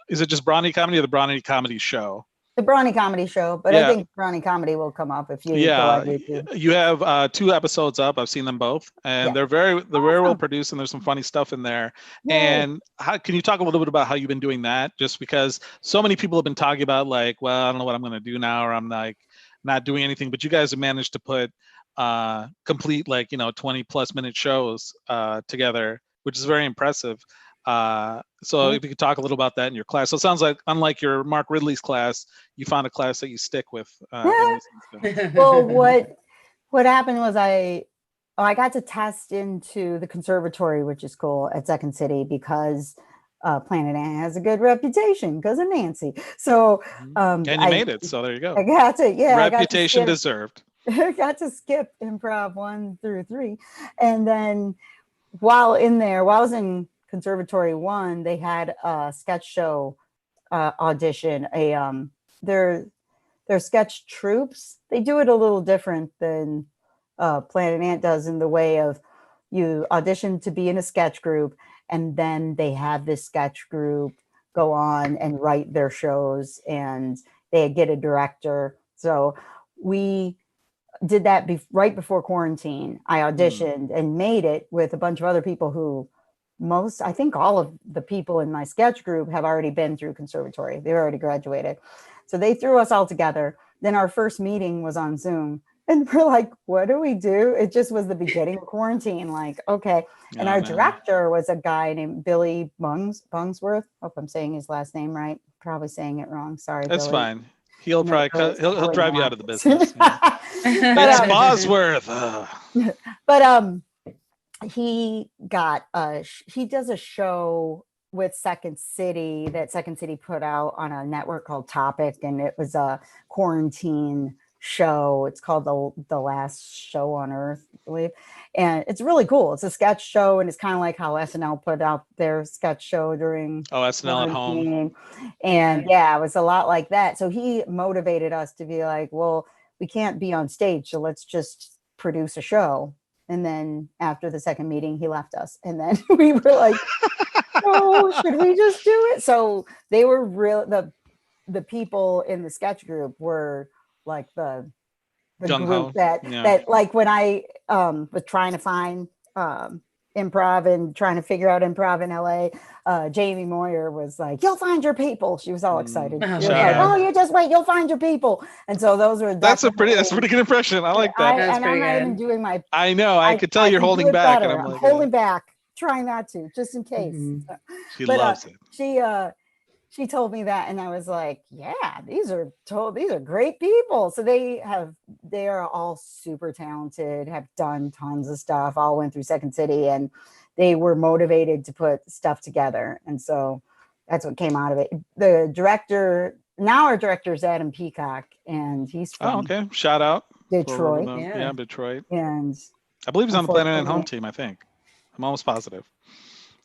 is it just Brawny Comedy or the Brawny Comedy Show? The Brawny Comedy Show, but I think Brawny Comedy will come up if you go on YouTube. You have 2 episodes up. I've seen them both, and they're very well produced, and there's some funny stuff in there. Yay. And can you talk a little bit about how you've been doing that? Just because so many people have been talking about like, well, I don't know what I'm going to do now, or I'm like not doing anything. But you guys have managed to put complete 20 plus minute shows together, which is very impressive. So if you could talk a little about that in your class. So it sounds like, unlike your Mark Ridley's class, you found a class that you stick with. Well, what happened was I got to test into the conservatory, which is cool, at Second City, because Planet Ant has a good reputation because of Nancy. So and you made it, so there you go. I got to, reputation deserved. I got to skip improv 1 through 3, and then while I was in Conservatory 1, they had a sketch show audition. Their sketch troops, they do it a little different than Planet Ant does, in the way of you audition to be in a sketch group, and then they have this sketch group go on and write their shows, and they get a director. So we did that right before quarantine. I auditioned and made it with a bunch of other people who I think all of the people in my sketch group have already been through conservatory. They've already graduated. So they threw us all together. Then our first meeting was on Zoom. And we're like, what do we do? It just was the beginning of quarantine. Like, okay. And our director was a guy named Billy Bungsworth. Hope I'm saying his last name right. Probably saying it wrong. Sorry, That's Billy. fine. He'll No, probably he'll really drive you not. out of the business. But, It's Bosworth. but he does a show with Second City that Second City put out on a network called Topic, and it was a quarantine show. It's called the Last Show on Earth, I believe, and it's really cool. It's a sketch show, and it's kind of like how SNL put out their sketch show during SNL at home. And yeah, it was a lot like that. So he motivated us to be like, well, we can't be on stage, so let's just produce a show. And then after the second meeting, he left us, and then we were like, oh, should we just do it? So they were the people in the sketch group were like the group that like when I was trying to find improv and trying to figure out improv in LA, Jamie Moyer was like, you'll find your people. She was all excited. She was like, oh, you just wait, you'll find your people. And so those were that's a pretty good impression. I like that. And I'm not even doing my I know, I could tell you're holding back. And I'm like, holding back, trying not to, just in case. She loves it. She told me that, and I was like, yeah, these are great people. So they are all super talented, have done tons of stuff, all went through Second City, and they were motivated to put stuff together. And so that's what came out of it. Our director is Adam Peacock, and he's from shout out Detroit. Detroit. And I believe he's on the Planet and Home team, I think. I'm almost positive.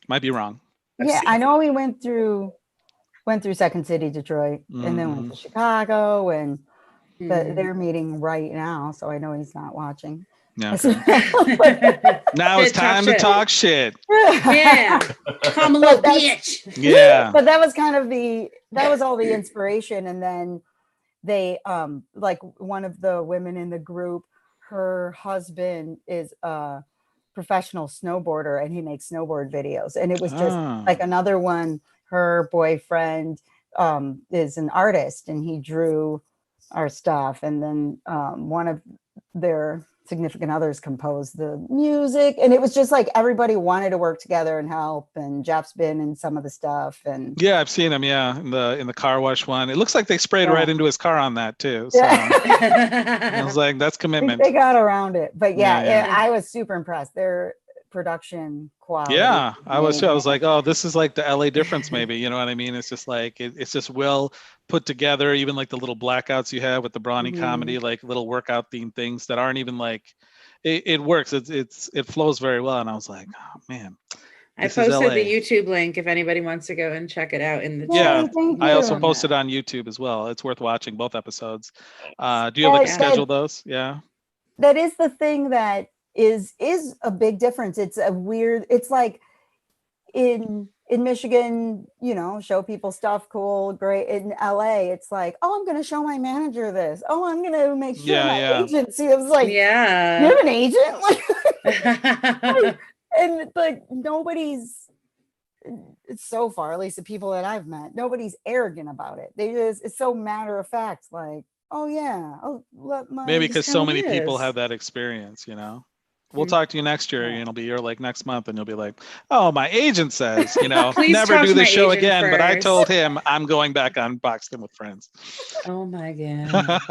Might be wrong. Yeah, I know he went through Second City, Detroit, and then went to Chicago, but they're meeting right now, so I know he's not watching. Yeah. Now it's time to talk shit. Yeah, come a little bitch. Yeah. But that was kind of that was all the inspiration, and then they like one of the women in the group, her husband is a professional snowboarder, and he makes snowboard videos, and it was just like another one. Her boyfriend is an artist, and he drew our stuff. And then one of their significant others composed the music. And it was just like everybody wanted to work together and help. And Jeff's been in some of the stuff. And yeah, I've seen him. Yeah, in the car wash one. It looks like they sprayed right into his car on that too. So I was like, that's commitment. They got around it, but I was super impressed. Their production quality. Yeah, I was too. I was like, oh, this is like the LA difference, maybe. You know what I mean? It's just like it's just well put together. Even like the little blackouts you have with the Brawny comedy, like little workout themed things that aren't even like it works. It flows very well. And I was like, oh man. I posted the YouTube link if anybody wants to go and check it out in the chat. Yeah, I also posted on YouTube as well. It's worth watching both episodes. Do you have like a schedule those? Yeah. That is the thing that is a big difference. It's like in Michigan, show people stuff, cool, great. In LA, it's like, oh, I'm going to show my manager this. Oh, I'm going to make sure my agent sees. I was like, you have an agent? And like nobody's, so far, at least the people that I've met, nobody's arrogant about it. It's so matter of fact, like, oh yeah, I'll let my maybe because so many people have that experience, We'll talk to you next year, and it'll be here like next month, and you'll be like, "Oh, my agent says, never do this show again." First. But I told him I'm going back on Boxing with Friends. Oh my god!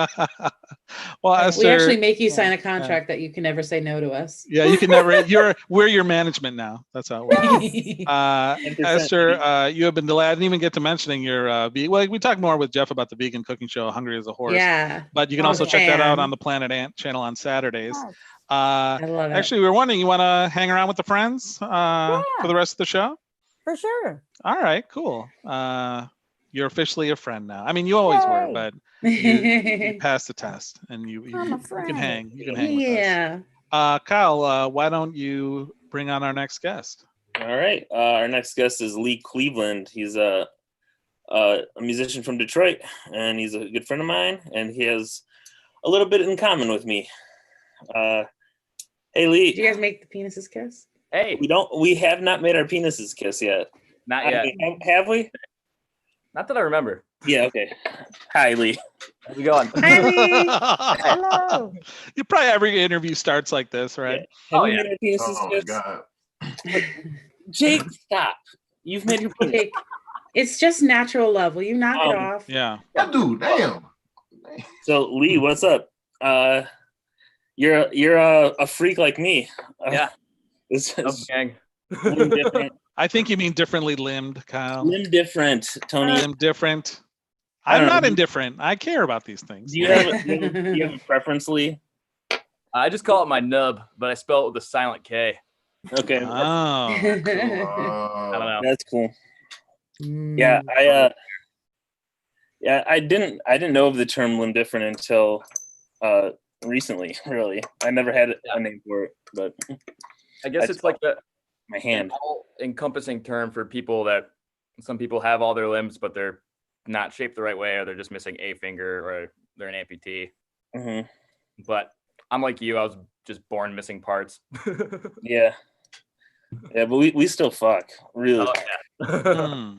Well, Esther, we actually make you sign a contract that you can never say no to us. Yeah, you can never. We're your management now. That's how it works. Esther, you have been delayed. I didn't even get to mentioning your. We talked more with Jeff about the vegan cooking show, Hungry as a Horse. Yeah, but you can also check that out on the Planet Ant channel on Saturdays. Oh. I love it. Actually, we were wondering, you want to hang around with the friends for the rest of the show? For sure. All right, cool. You're officially a friend now. I mean, you always were, but you passed the test, and you can hang. You can hang with us. Kyle, why don't you bring on our next guest? All right. Our next guest is Lee Cleaveland. He's a musician from Detroit, and he's a good friend of mine, and he has a little bit in common with me. Hey Lee, did you guys make the penises kiss? Hey, we have not made our penises kiss yet. Not yet. Have we? Not that I remember. Yeah, okay. Hi Lee. How's it going? Hi Lee. Hello. You probably every interview starts like this, right? Yeah. Have we made our penises kiss? God. Jake, stop. You've made your penis. It's just natural love. Will you knock it off? Yeah. That dude, damn. So Lee, what's up? You're a freak like me. Yeah. This is gang. limb different. I think you mean differently limbed, Kyle. Limb different, Tony. Limb different. I I'm don't not know. indifferent. I care about these things. Do you have a preference, Lee? I just call it my nub, but I spell it with a silent K. Okay, Oh, I don't know. that's cool. Yeah, I didn't know of the term limb different until recently. Really, I never had a name for it, but I guess it's like my hand. All-encompassing term for people that some people have all their limbs, but they're not shaped the right way, or they're just missing a finger, or they're an amputee. Mm-hmm. But I'm like you. I was just born missing parts. Yeah, but we still fuck. Really. Oh, yeah.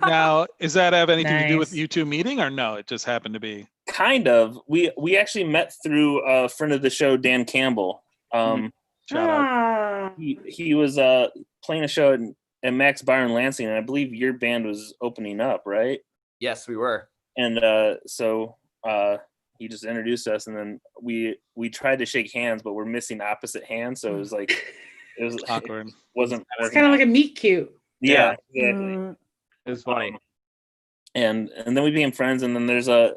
Now, does that have anything to do with Nice. you two meeting, or no? It just happened to be. Kind of. We actually met through a friend of the show, Dan Campbell. Shout out. He was playing a show at Max Bar in Lansing, and I believe your band was opening up, right? Yes, we were. And so he just introduced us, and then we tried to shake hands, but we're missing opposite hands, so it was like Awkward. It wasn't. It's kind of like a meet cute. Yeah, exactly. It was funny. And then we became friends, and then there's a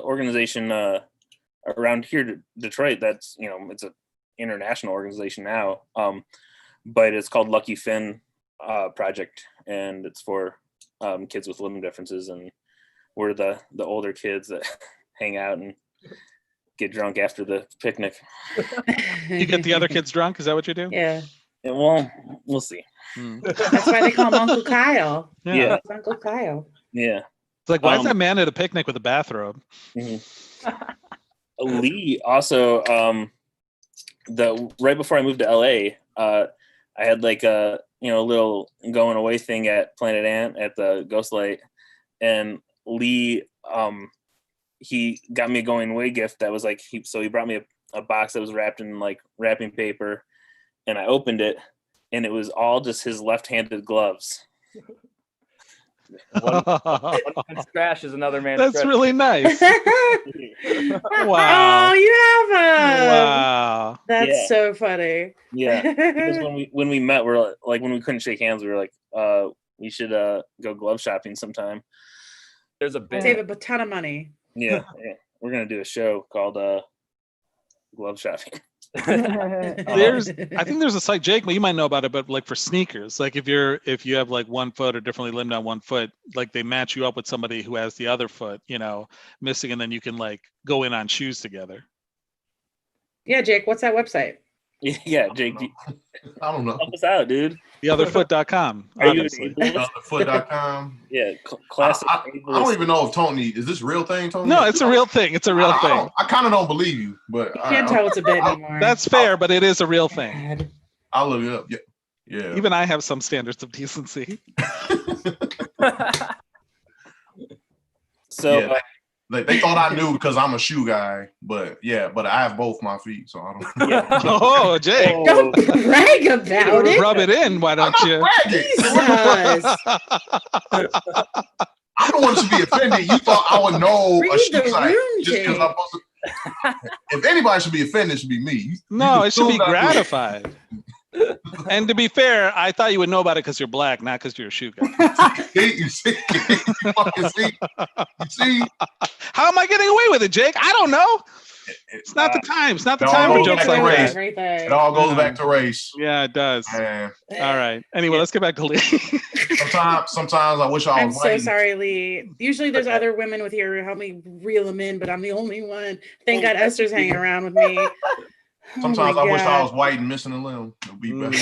organization around here, Detroit, that's it's an international organization now, but it's called Lucky Finn Project, and it's for kids with limb differences, and we're the older kids that hang out and get drunk after the picnic. You get the other kids drunk? Is that what you do? Yeah. And, well, we'll see. That's why they call him Uncle Kyle. Yeah. It's Uncle Kyle. Yeah. It's like, why is that man at a picnic with a bathrobe? Lee also, right before I moved to LA, I had like a little going away thing at Planet Ant at the Ghost Light, and Lee he got me a going away gift that was like he brought me a box that was wrapped in like wrapping paper, and I opened it, and it was all just his left-handed gloves. One man's trash is another man's That's treasure. really nice. Wow. Oh, you have a. Wow. That's so funny. Yeah, because when we met, we're like when we couldn't shake hands, we were like, we should go glove shopping sometime. There's a bit. Save a ton of money. Yeah, we're gonna do a show called glove shopping. I think there's a site, Jake, but you might know about it, but like for sneakers, like if you have like one foot or differently limbed on one foot, like they match you up with somebody who has the other foot, missing, and then you can like go in on shoes together. Yeah, Jake, what's that website? Yeah, Jake, I don't know. help us out, dude. Theotherfoot.com. Are you Obviously. Otherfoot.com. Yeah, classic. I don't even know if Tony, is this a real thing, Tony? No, it's a real thing. It's a real thing. I kind of don't believe you, but You can't tell it's a bit anymore. That's fair, but it is a real thing. God. I'll look it up. Yeah. Even I have some standards of decency. So Yeah. They thought I knew because I'm a shoe guy, but I have both my feet, so I don't. Oh, Jake. Don't brag about it. Rub it in, why don't you? Jesus. I don't want you to be offended. You thought I would know Read a shoe the site room, just because Jake. I'm supposed to. If anybody should be offended, it should be me. No, it should be assume I do. gratified. And to be fair, I thought you would know about it because you're black, not because you're a shoe guy. You see? You fucking see? You see? How am I getting away with it, Jake? I don't know. It's not the time. It's not the time for No, jokes that's like race. that. Right there. It all goes back to race. Yeah, it does. Man. All right. Anyway, let's get back to Lee. Sometimes I wish I I'm was so white. sorry, Lee. Usually there's other women with here who help me reel them in, but I'm the only one. Thank God Esther's hanging around with me. Sometimes Oh I my wish I God. was white and missing a limb. It would be better.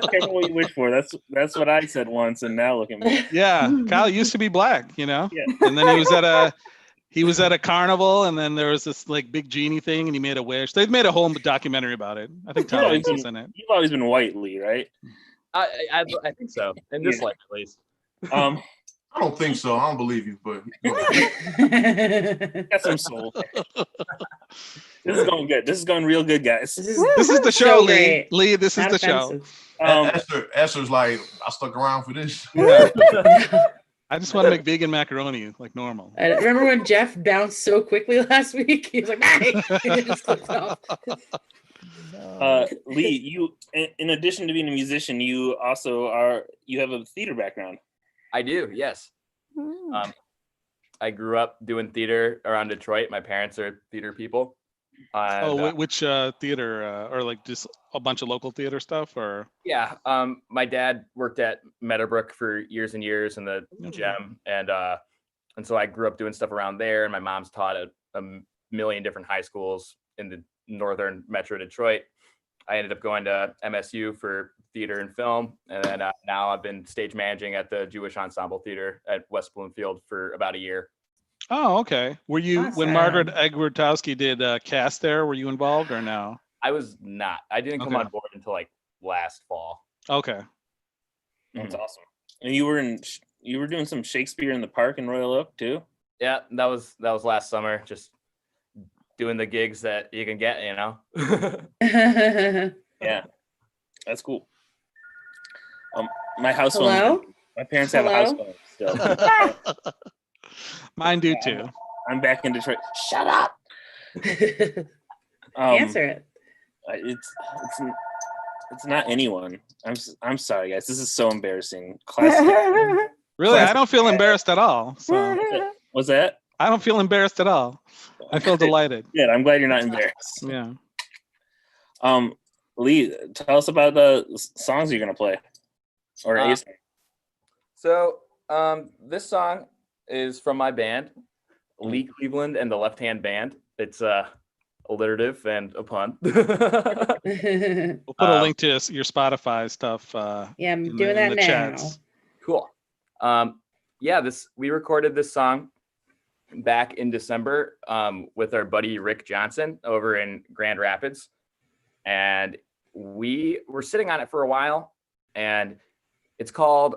careful what you wish for. That's what I said once, and now look at me. Yeah, Kyle used to be black, Yeah. and then he was at a carnival, and then there was this like big genie thing, and he made a wish. They've made a whole documentary about it. I think Tom Hanks was in it. You've always been white, Lee, right? I think so. In this life, at least. I don't think so. I don't believe you, but Got some soul. This is going good. This is going real good, guys. This is the show, so Lee. great. Lee, this is Not the show. offensive. Esther's like, I stuck around for this. Yeah. I just want to make vegan macaroni like normal. I remember when Jeff bounced so quickly last week. He was like, "Hey!" He just clicked off. Lee, you, in addition to being a musician, you have a theater background. I do, yes. I grew up doing theater around Detroit. My parents are theater people. Which theater, or like just a bunch of local theater stuff, or? Yeah, my dad worked at Meadowbrook for years and years in the gem, and so I grew up doing stuff around there. And my mom's taught at a million different high schools in the northern Metro Detroit. I ended up going to MSU for theater and film, and then now I've been stage managing at the Jewish Ensemble Theater at West Bloomfield for about a year. Oh, okay. Were you when Margaret Egwertowski did cast there? Were you involved or no? I was not. I didn't come on board until like last fall. Okay, that's awesome. And you were doing some Shakespeare in the Park in Royal Oak too. Yeah, that was last summer. Just doing the gigs that you can get, you know. Yeah, that's cool. My house Hello? phone. My parents have a house phone still. Mine do too. I'm back in Detroit. Shut up. Answer it. It's not anyone. I'm sorry, guys. This is so embarrassing. Classic. Really, I don't feel embarrassed at all. So. What's that? I don't feel embarrassed at all. I feel delighted. Good. I'm glad you're not embarrassed. Yeah. Lee, tell us about the songs you're gonna play. Or Esther. So this song is from my band, Lee Cleaveland and the Left Hand Band. It's alliterative and a pun. We'll put a link to your Spotify stuff. Yeah, I'm doing that now. Chats. Cool. We recorded this song back in December with our buddy Rick Johnson over in Grand Rapids, and we were sitting on it for a while, and it's called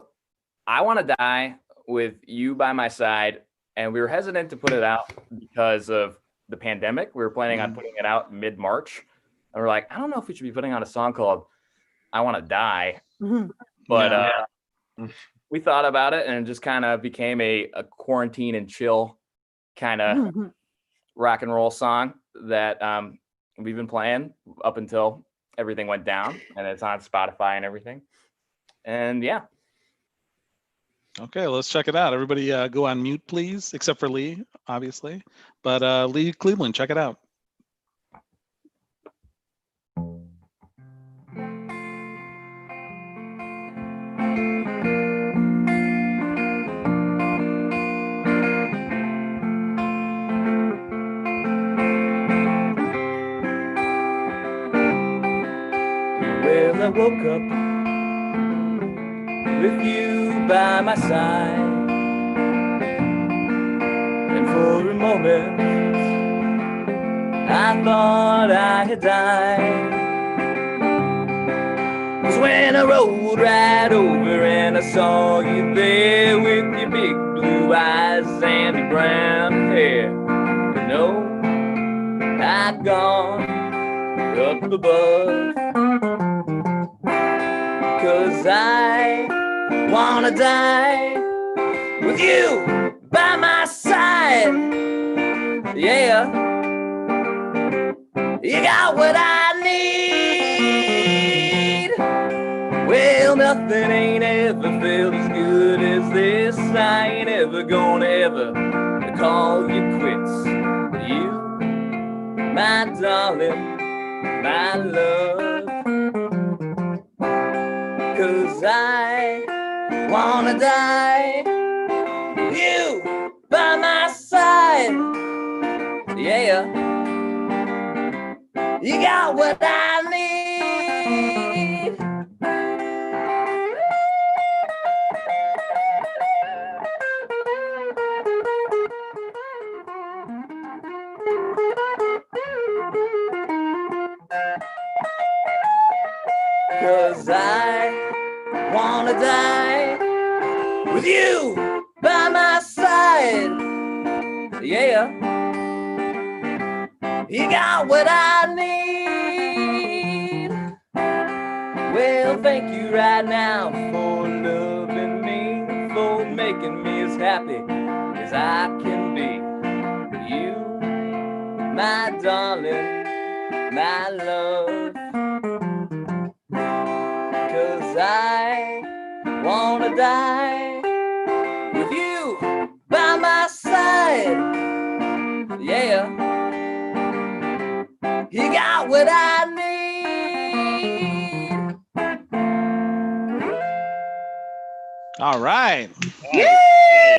I Want to Die with You by My Side, and we were hesitant to put it out because of the pandemic. We were planning on putting it out mid-March, and we're like, I don't know if we should be putting out a song called I Want to Die, but we thought about it, and it just kind of became a quarantine and chill kind of rock and roll song that we've been playing up until everything went down, and it's on Spotify and everything. And yeah. Okay, let's check it out. Everybody go on mute, please, except for Lee, obviously. But Lee Cleveland, check it out. Well, I woke up with you by my side, and for a moment I thought I had died. 'Cause when I rode right over and I saw you there with your big blue eyes and your brown hair, you know I'd gone up above. 'Cause I wanna die with you by my side. Yeah, you got what I need. Well, nothing ain't ever felt as good as this. I ain't ever gonna ever call you quits. You, my darling, my love. 'Cause I wanna die with you by my side. Yeah, you got what I need. 'Cause I wanna die with you by my side. Yeah, you got what I need. Well, thank you right now for loving me, for making making me as happy as I can be. You, my darling, my love, 'cause I wanna die with you by my side. Yeah, you got what I need. All right. Yeah. Yeah.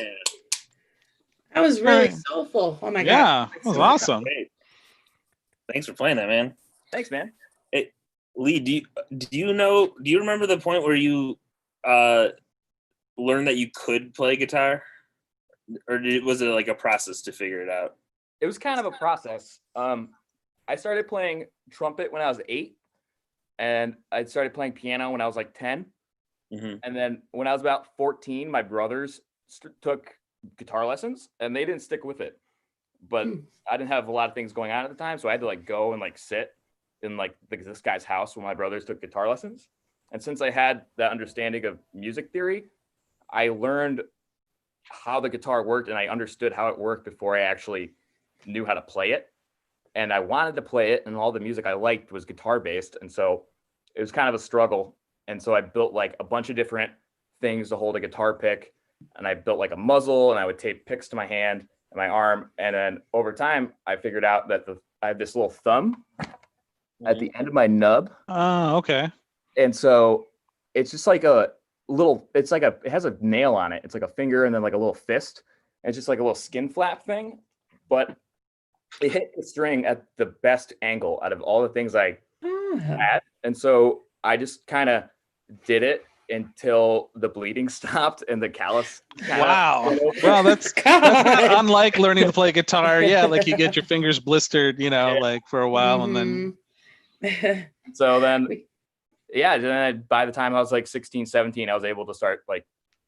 That was really Alright. soulful. Oh my god. Yeah, that was awesome. Great. Thanks for playing that, man. Thanks, man. Hey, Lee, do you remember the point where you learned that you could play guitar? Or was it like a process to figure it out? It was kind of a process. I started playing trumpet when I was 8, and I started playing piano when I was like 10. Mm-hmm. And then when I was about 14, my brothers took guitar lessons, and they didn't stick with it. But I didn't have a lot of things going on at the time, so I had to like go and like sit in like this guy's house when my brothers took guitar lessons. And since I had that understanding of music theory, I learned how the guitar worked, and I understood how it worked before I actually knew how to play it. And I wanted to play it, and all the music I liked was guitar based, and so it was kind of a struggle. And so I built like a bunch of different things to hold a guitar pick, and I built like a muzzle, and I would tape picks to my hand and my arm. And then over time, I figured out that I have this little thumb at the end of my nub. Oh, okay. And so it's just like a little, it has a nail on it. It's like a finger and then like a little fist. And it's just like a little skin flap thing, but it hit the string at the best angle out of all the things I had. And so I just kind of did it until the bleeding stopped and the callus. Wow. Well, that's not unlike learning to play guitar. Yeah, like you get your fingers blistered, like for a while, and then. So then, by the time I was like 16, 17, I was able to start like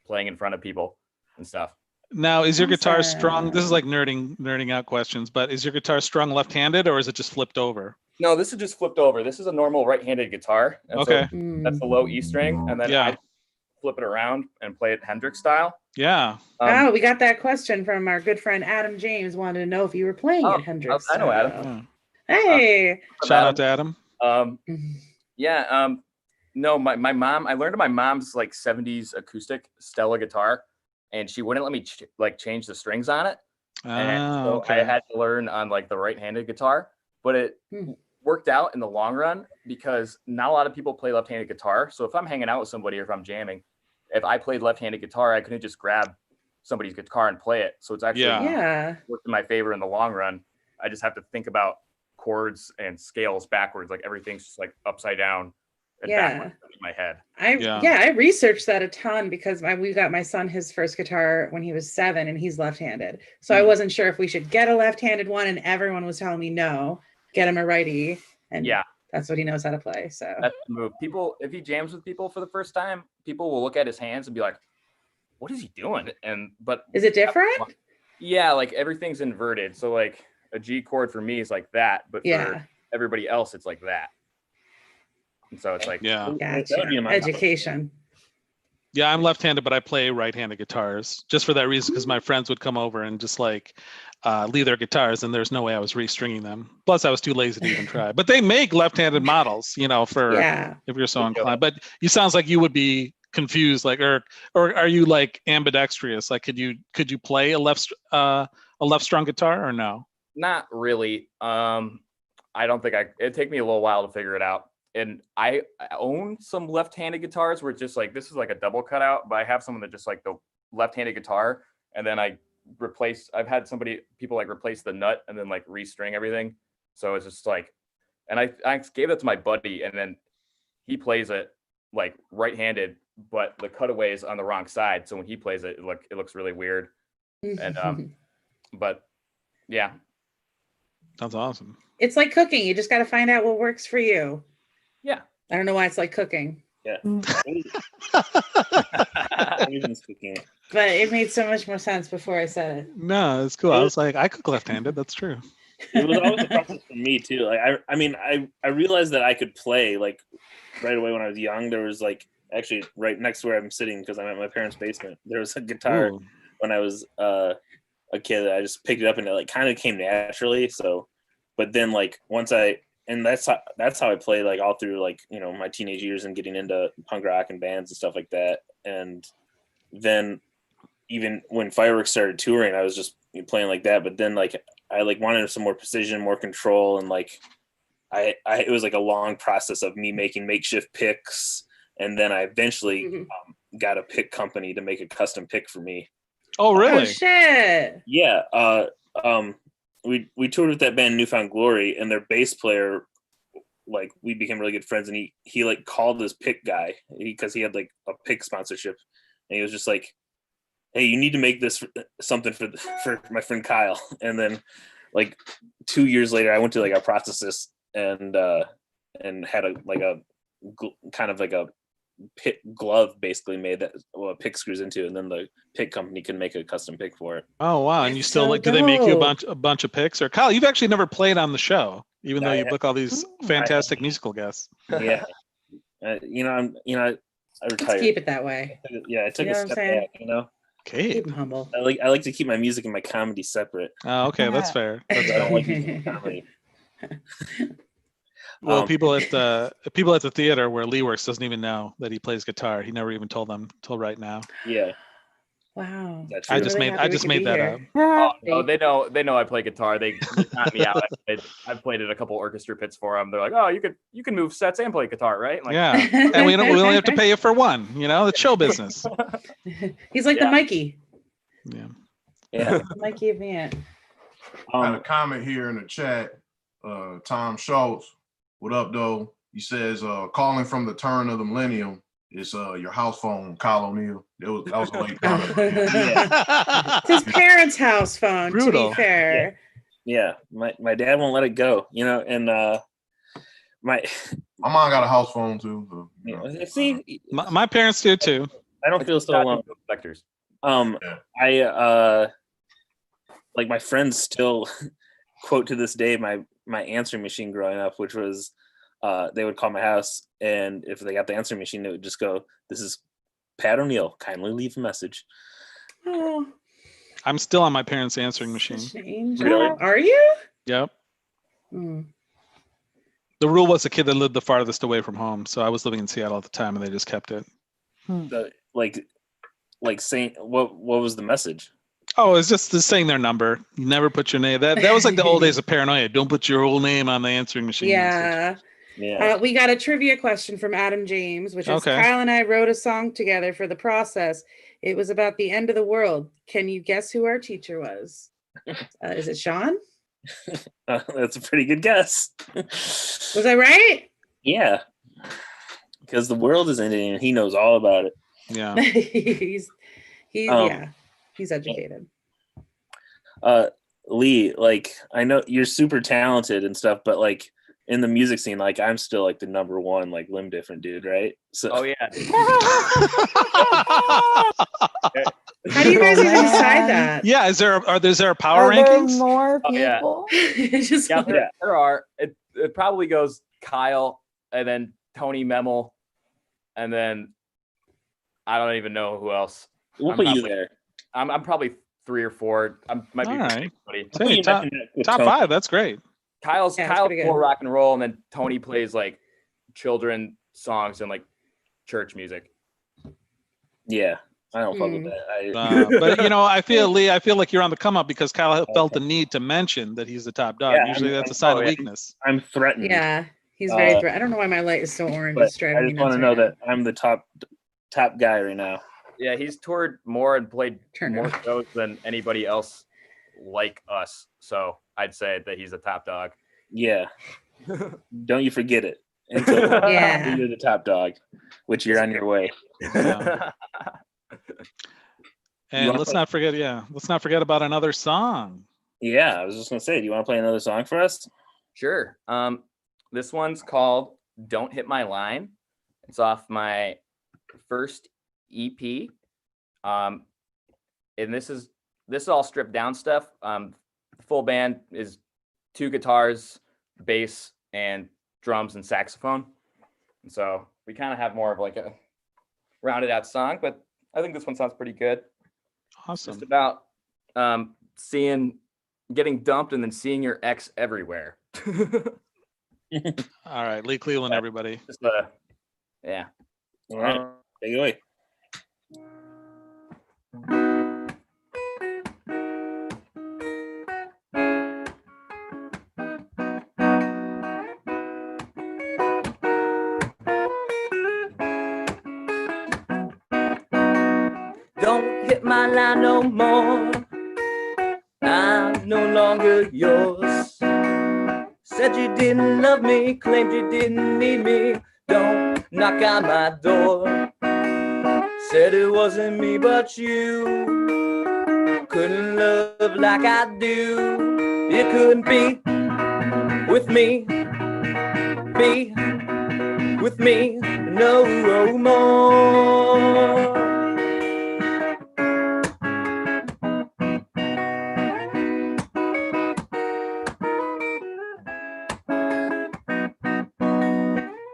playing in front of people and stuff. Now, is your guitar strung? This is like nerding out questions, but is your guitar strung left-handed or is it just flipped over? No, this is just flipped over. This is a normal right-handed guitar. And okay. So that's the low E string, and then I flip it around and play it Hendrix style. Yeah. We got that question from our good friend Adam James. Wanted to know if you were playing it Hendrix. I know Adam. Hey. Shout out to Adam. No, my mom. I learned my mom's like 70s acoustic Stella guitar, and she wouldn't let me change the strings on it. And so I had to learn on like the right-handed guitar, but it worked out in the long run because not a lot of people play left-handed guitar. So if I'm hanging out with somebody or if I'm jamming, if I played left-handed guitar, I couldn't just grab somebody's guitar and play it. So it's actually worked in my favor in the long run. I just have to think about chords and scales backwards, like everything's just like upside down and backwards in my head. I researched that a ton because we got my son his first guitar when he was 7 and he's left-handed. So I wasn't sure if we should get a left-handed one, and everyone was telling me no, get him a righty. And that's what he knows how to play. So that's the move. People, if he jams with people for the first time, people will look at his hands and be like, what is he doing? But is it different? Yeah, like everything's inverted. So like a G chord for me is like that, but for everybody else it's like that. And so it's like education. Yeah, I'm left-handed, but I play right-handed guitars just for that reason, because my friends would come over and just like leave their guitars, and there's no way I was restringing them. Plus, I was too lazy to even try. But they make left-handed models, for if you're so inclined. But you sounds like you would be confused, like, or are you like ambidextrous? Like, could you play a left-strung guitar or no? Not really. I don't think it'd take me a little while to figure it out. And I own some left-handed guitars where it's just like, this is like a double cutout, but I have some that just like the left-handed guitar. And then I've had people like replace the nut and then like restring everything. So it's just like, and I gave that to my buddy, and then he plays it like right-handed, but the cutaway is on the wrong side. So when he plays it, it looks really weird. And, but yeah. That's awesome. It's like cooking. You just got to find out what works for you. Yeah. I don't know why it's like cooking. Yeah. But it made so much more sense before I said it. No, it's cool. I was like, I cook left-handed. That's true. It was always a process for me too. Like I realized that I could play like right away when I was young. There was like actually right next to where I'm sitting because I'm at my parents' basement. There was a guitar Ooh. when I was a kid. I just picked it up and it like kind of came naturally. So, but then like that's how I played like all through like, you know, my teenage years and getting into punk rock and bands and stuff like that. And then even when Fireworks started touring, I was just playing like that. But then like I like wanted some more precision, more control, and like it was like a long process of me making makeshift picks, and then I eventually got a pick company to make a custom pick for me. Oh, really? Oh shit! Yeah. We toured with that band Newfound Glory, and their bass player, like we became really good friends, and he like called this pick guy because he had like a pick sponsorship, and he was just like, "Hey, you need to make this something for my friend Kyle." And then like 2 years later, I went to like a processist and had a kind of like a pick glove basically made that pick screws into, and then the pick company can make a custom pick for it. Oh wow! And you That's still so like? Do they make you dope. a bunch of picks? Or Kyle, you've actually never played on the show, even though you book all these fantastic musical guests. Yeah, I retired. Let's keep it that way. Yeah, I took You know a what I'm step saying? back. You know, Okay. Keep them humble. I like to keep my music and my comedy separate. Oh, okay, that's fair. That's I don't fair. like using comedy. Well, people at the theater where Lee works doesn't even know that he plays guitar. He never even told them till right now. Yeah. Wow. That's I true. just made that up. Oh, no, they know I play guitar. They got me out. I've played at a couple orchestra pits for them. They're like, "Oh, you can move sets and play guitar, right?" Like, Yeah, and we only have to pay you for one. You know, the show business. He's like the Mikey. Yeah. Yeah. Mikey event. I had a comment here in the chat. Tom Schultz, what up, though? He says, calling from the turn of the millennium is your house phone, Kyle O'Neill. That was a late comment. It's his parents' house phone, Brutal. to be fair. Yeah. My dad won't let it go, you know, and my mom got a house phone too. So, you know. See, my parents do too. I don't feel so alone. Vectors. I like my friends still quote to this day my answering machine growing up, which was they would call my house, and if they got the answering machine, it would just go, "This is Pat O'Neill. Kindly leave a message." Oh, I'm still on my parents' answering machine. Really? Are you? Yep. Hmm. The rule was the kid that lived the farthest away from home, so I was living in Seattle at the time, and they just kept it. Like saying what was the message? Oh, it's just saying their number. You never put your name. That was like the old days of paranoia. Don't put your whole name on the answering machine. Yeah. Message. Yeah. We got a trivia question from Adam James, which is Okay. Kyle and I wrote a song together for the process. It was about the end of the world. Can you guess who our teacher was? Is it Sean? That's a pretty good guess. Was I right? Yeah. Because the world is ending and he knows all about it. Yeah. he's educated. Lee, like I know you're super talented and stuff, but like in the music scene, like I'm still like the number one like limb different dude, right? So Oh yeah. How do you guys even decide that? Yeah, is there a power rankings? There more Oh, yeah. people? There are. It probably goes Kyle and then Tony Memel, and then I don't even know who else. we'll put you there. I'm probably 3 or 4. I might be All right. somebody. Hey, top 5. That's great. Kyle's pretty good. more rock and roll, and then Tony plays like children songs and like church music. Yeah, I don't fuck with that. But you know, I feel like you're on the come up because Kyle felt the need to mention that he's the top dog. Yeah, Usually that's a sign of weakness. I'm threatened. Yeah, he's very threatened. I don't know why my light is so orange. It's driving I me just nuts want to right know now. that I'm the top guy right now. Yeah, he's toured more and played Turner. more shows than anybody else like us. So I'd say that he's a top dog. Yeah. Don't you forget it. Until Yeah. you're the top dog, which you're on your way. Yeah. And let's not forget about another song. Yeah, I was just gonna say, do you want to play another song for us? Sure. This one's called "Don't Hit My Line." It's off my first EP. And this is all stripped down stuff. Full band is 2 guitars, bass, and drums and saxophone. And so we kind of have more of like a rounded out song, but I think this one sounds pretty good. Awesome. Just about getting dumped and then seeing your ex everywhere. All right, Lee Cleaveland, everybody. Just yeah. All right, take it away. Don't hit my line no more. I'm no longer yours. Said you didn't love me, claimed you didn't need me. Don't knock on my door. Said it wasn't me but you. Couldn't love like I do. You couldn't be with me. Be with me no more.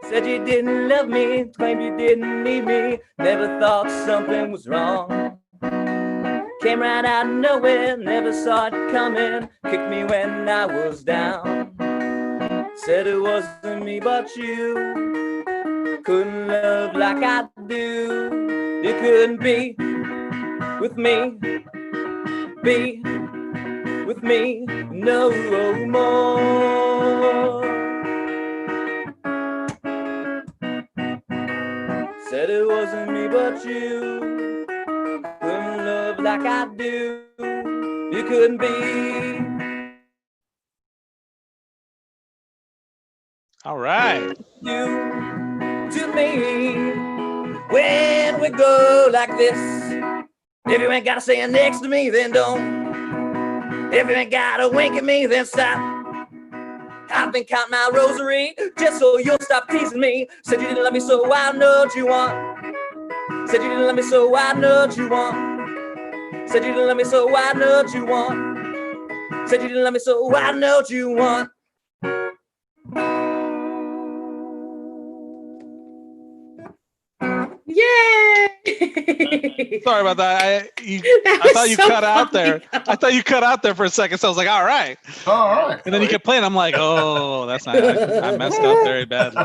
Said you didn't love me, claimed you didn't need me. Never thought something was wrong. Came right out of nowhere, never saw it coming. Kicked me when I was down. Said it wasn't me but you. Couldn't love like I do. You couldn't be with me. Be with me no more. Said it wasn't me but you. Couldn't love like I do. You couldn't be. All right. You to me when we go like this. If you ain't gotta say next to me, then don't. If you ain't gotta wink at me, then stop. I've been counting my rosary just so you'll stop teasing me. Said you didn't love me, so I know what you want. Said you didn't love me, so I know what you want. Said you didn't love me, so I know what you want. Said you didn't love me, so I know what you want. Yay! Sorry about that. I thought you so cut out there. funny. I thought you cut out there for a second. So I was like, all right. All right. And then you kept playing. I'm like, oh, that's not. I messed up very badly.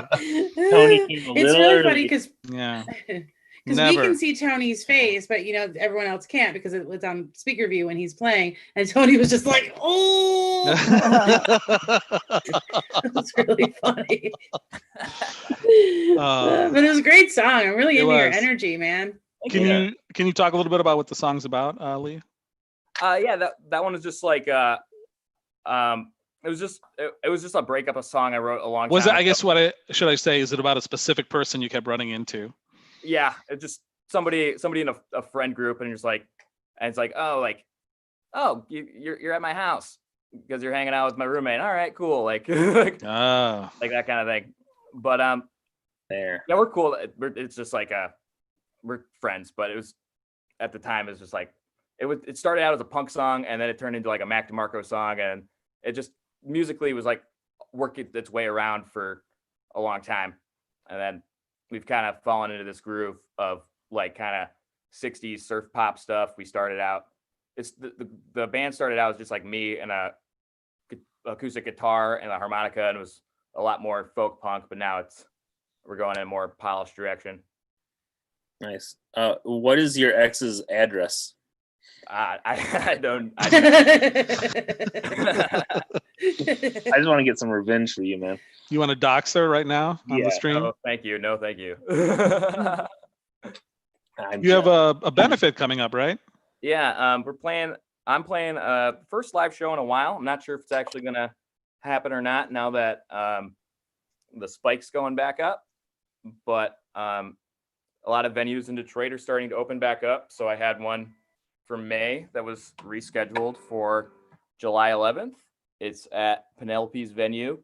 Tony came a It's little really early. funny because Yeah. we Never. can see Tony's face, but everyone else can't because it was on speaker view when he's playing, and Tony was just like, "Oh." It's really funny. But it was a great song. I'm really into your energy, man. Can you talk a little bit about what the song's about, Lee? Yeah, that one is just like it was just a breakup a song I wrote a long time Was it? ago. I guess should I say? Is it about a specific person you kept running into? Yeah, it's just somebody in a friend group, and it's like, oh, you're at my house because you're hanging out with my roommate. All right, cool, like that kind of thing. But there, yeah, we're cool. It's just like we're friends, but it was at the time it's just like it started out as a punk song, and then it turned into like a Mac DeMarco song, and it just musically was like working its way around for a long time, and then we've kind of fallen into this groove of like kind of 60s surf pop stuff. We started out, it's the band started out as just like me and a acoustic guitar and a harmonica, and it was a lot more folk punk, but now we're going in a more polished direction. Nice. What is your ex's address? I don't. I just want to get some revenge for you, man. You want to dox her right now on the stream? No, thank you. No, thank you. You have a benefit coming up, right? Yeah, I'm playing first live show in a while. I'm not sure if it's actually gonna happen or not now that the spike's going back up. But a lot of venues in Detroit are starting to open back up. So I had one for May that was rescheduled for July 11th. It's at Penelope's venue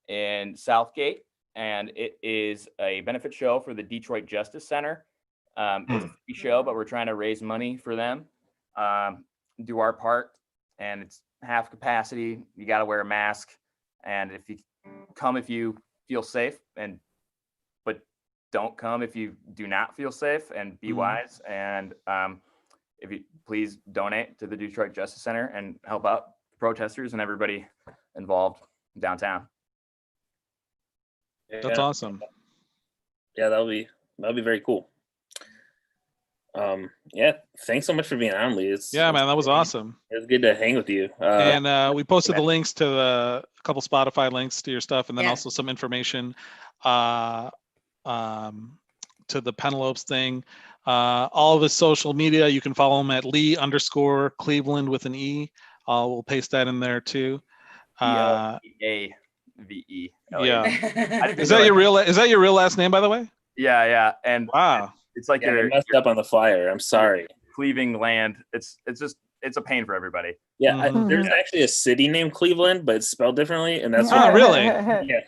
in Southgate, and it is a benefit show for the Detroit Justice Center. It's a free show, but we're trying to raise money for them, do our part, and it's half capacity. You got to wear a mask, and if you feel safe, but don't come if you do not feel safe, and be wise. And if you please donate to the Detroit Justice Center and help out protesters and everybody involved downtown. That's awesome. Yeah, that'll be very cool. Yeah, thanks so much for being on, Lee. Man, that was awesome. It was good to hang with you. And we posted the links to a couple Spotify links to your stuff, and then also some information to the Penelopes thing. All of his social media, you can follow him at Lee_Cleveland with an E. We'll paste that in there too. AVE. Yeah. Is that your real last name, by the way? Yeah. And wow, it's like you're messed up on the flyer. I'm sorry. Cleaving land. It's a pain for everybody. Yeah, there's actually a city named Cleveland, but it's spelled differently, and that's really. Yeah,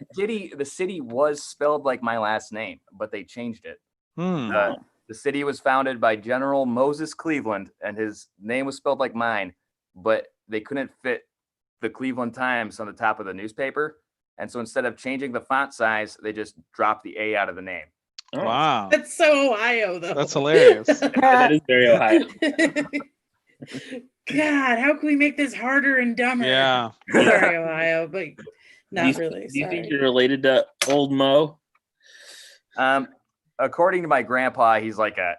The city was spelled like my last name, but they changed it. The city was founded by General Moses Cleveland, and his name was spelled like mine, but they couldn't fit the Cleveland Times on the top of the newspaper, and so instead of changing the font size, they just dropped the A out of the name. Oh. Wow, that's so Ohio, though. That's hilarious. That is very Ohio. God, how can we make this harder and dumber? Yeah. Sorry, Ohio, but not really. Do you think you're related to Old Mo? According to my grandpa, he's like a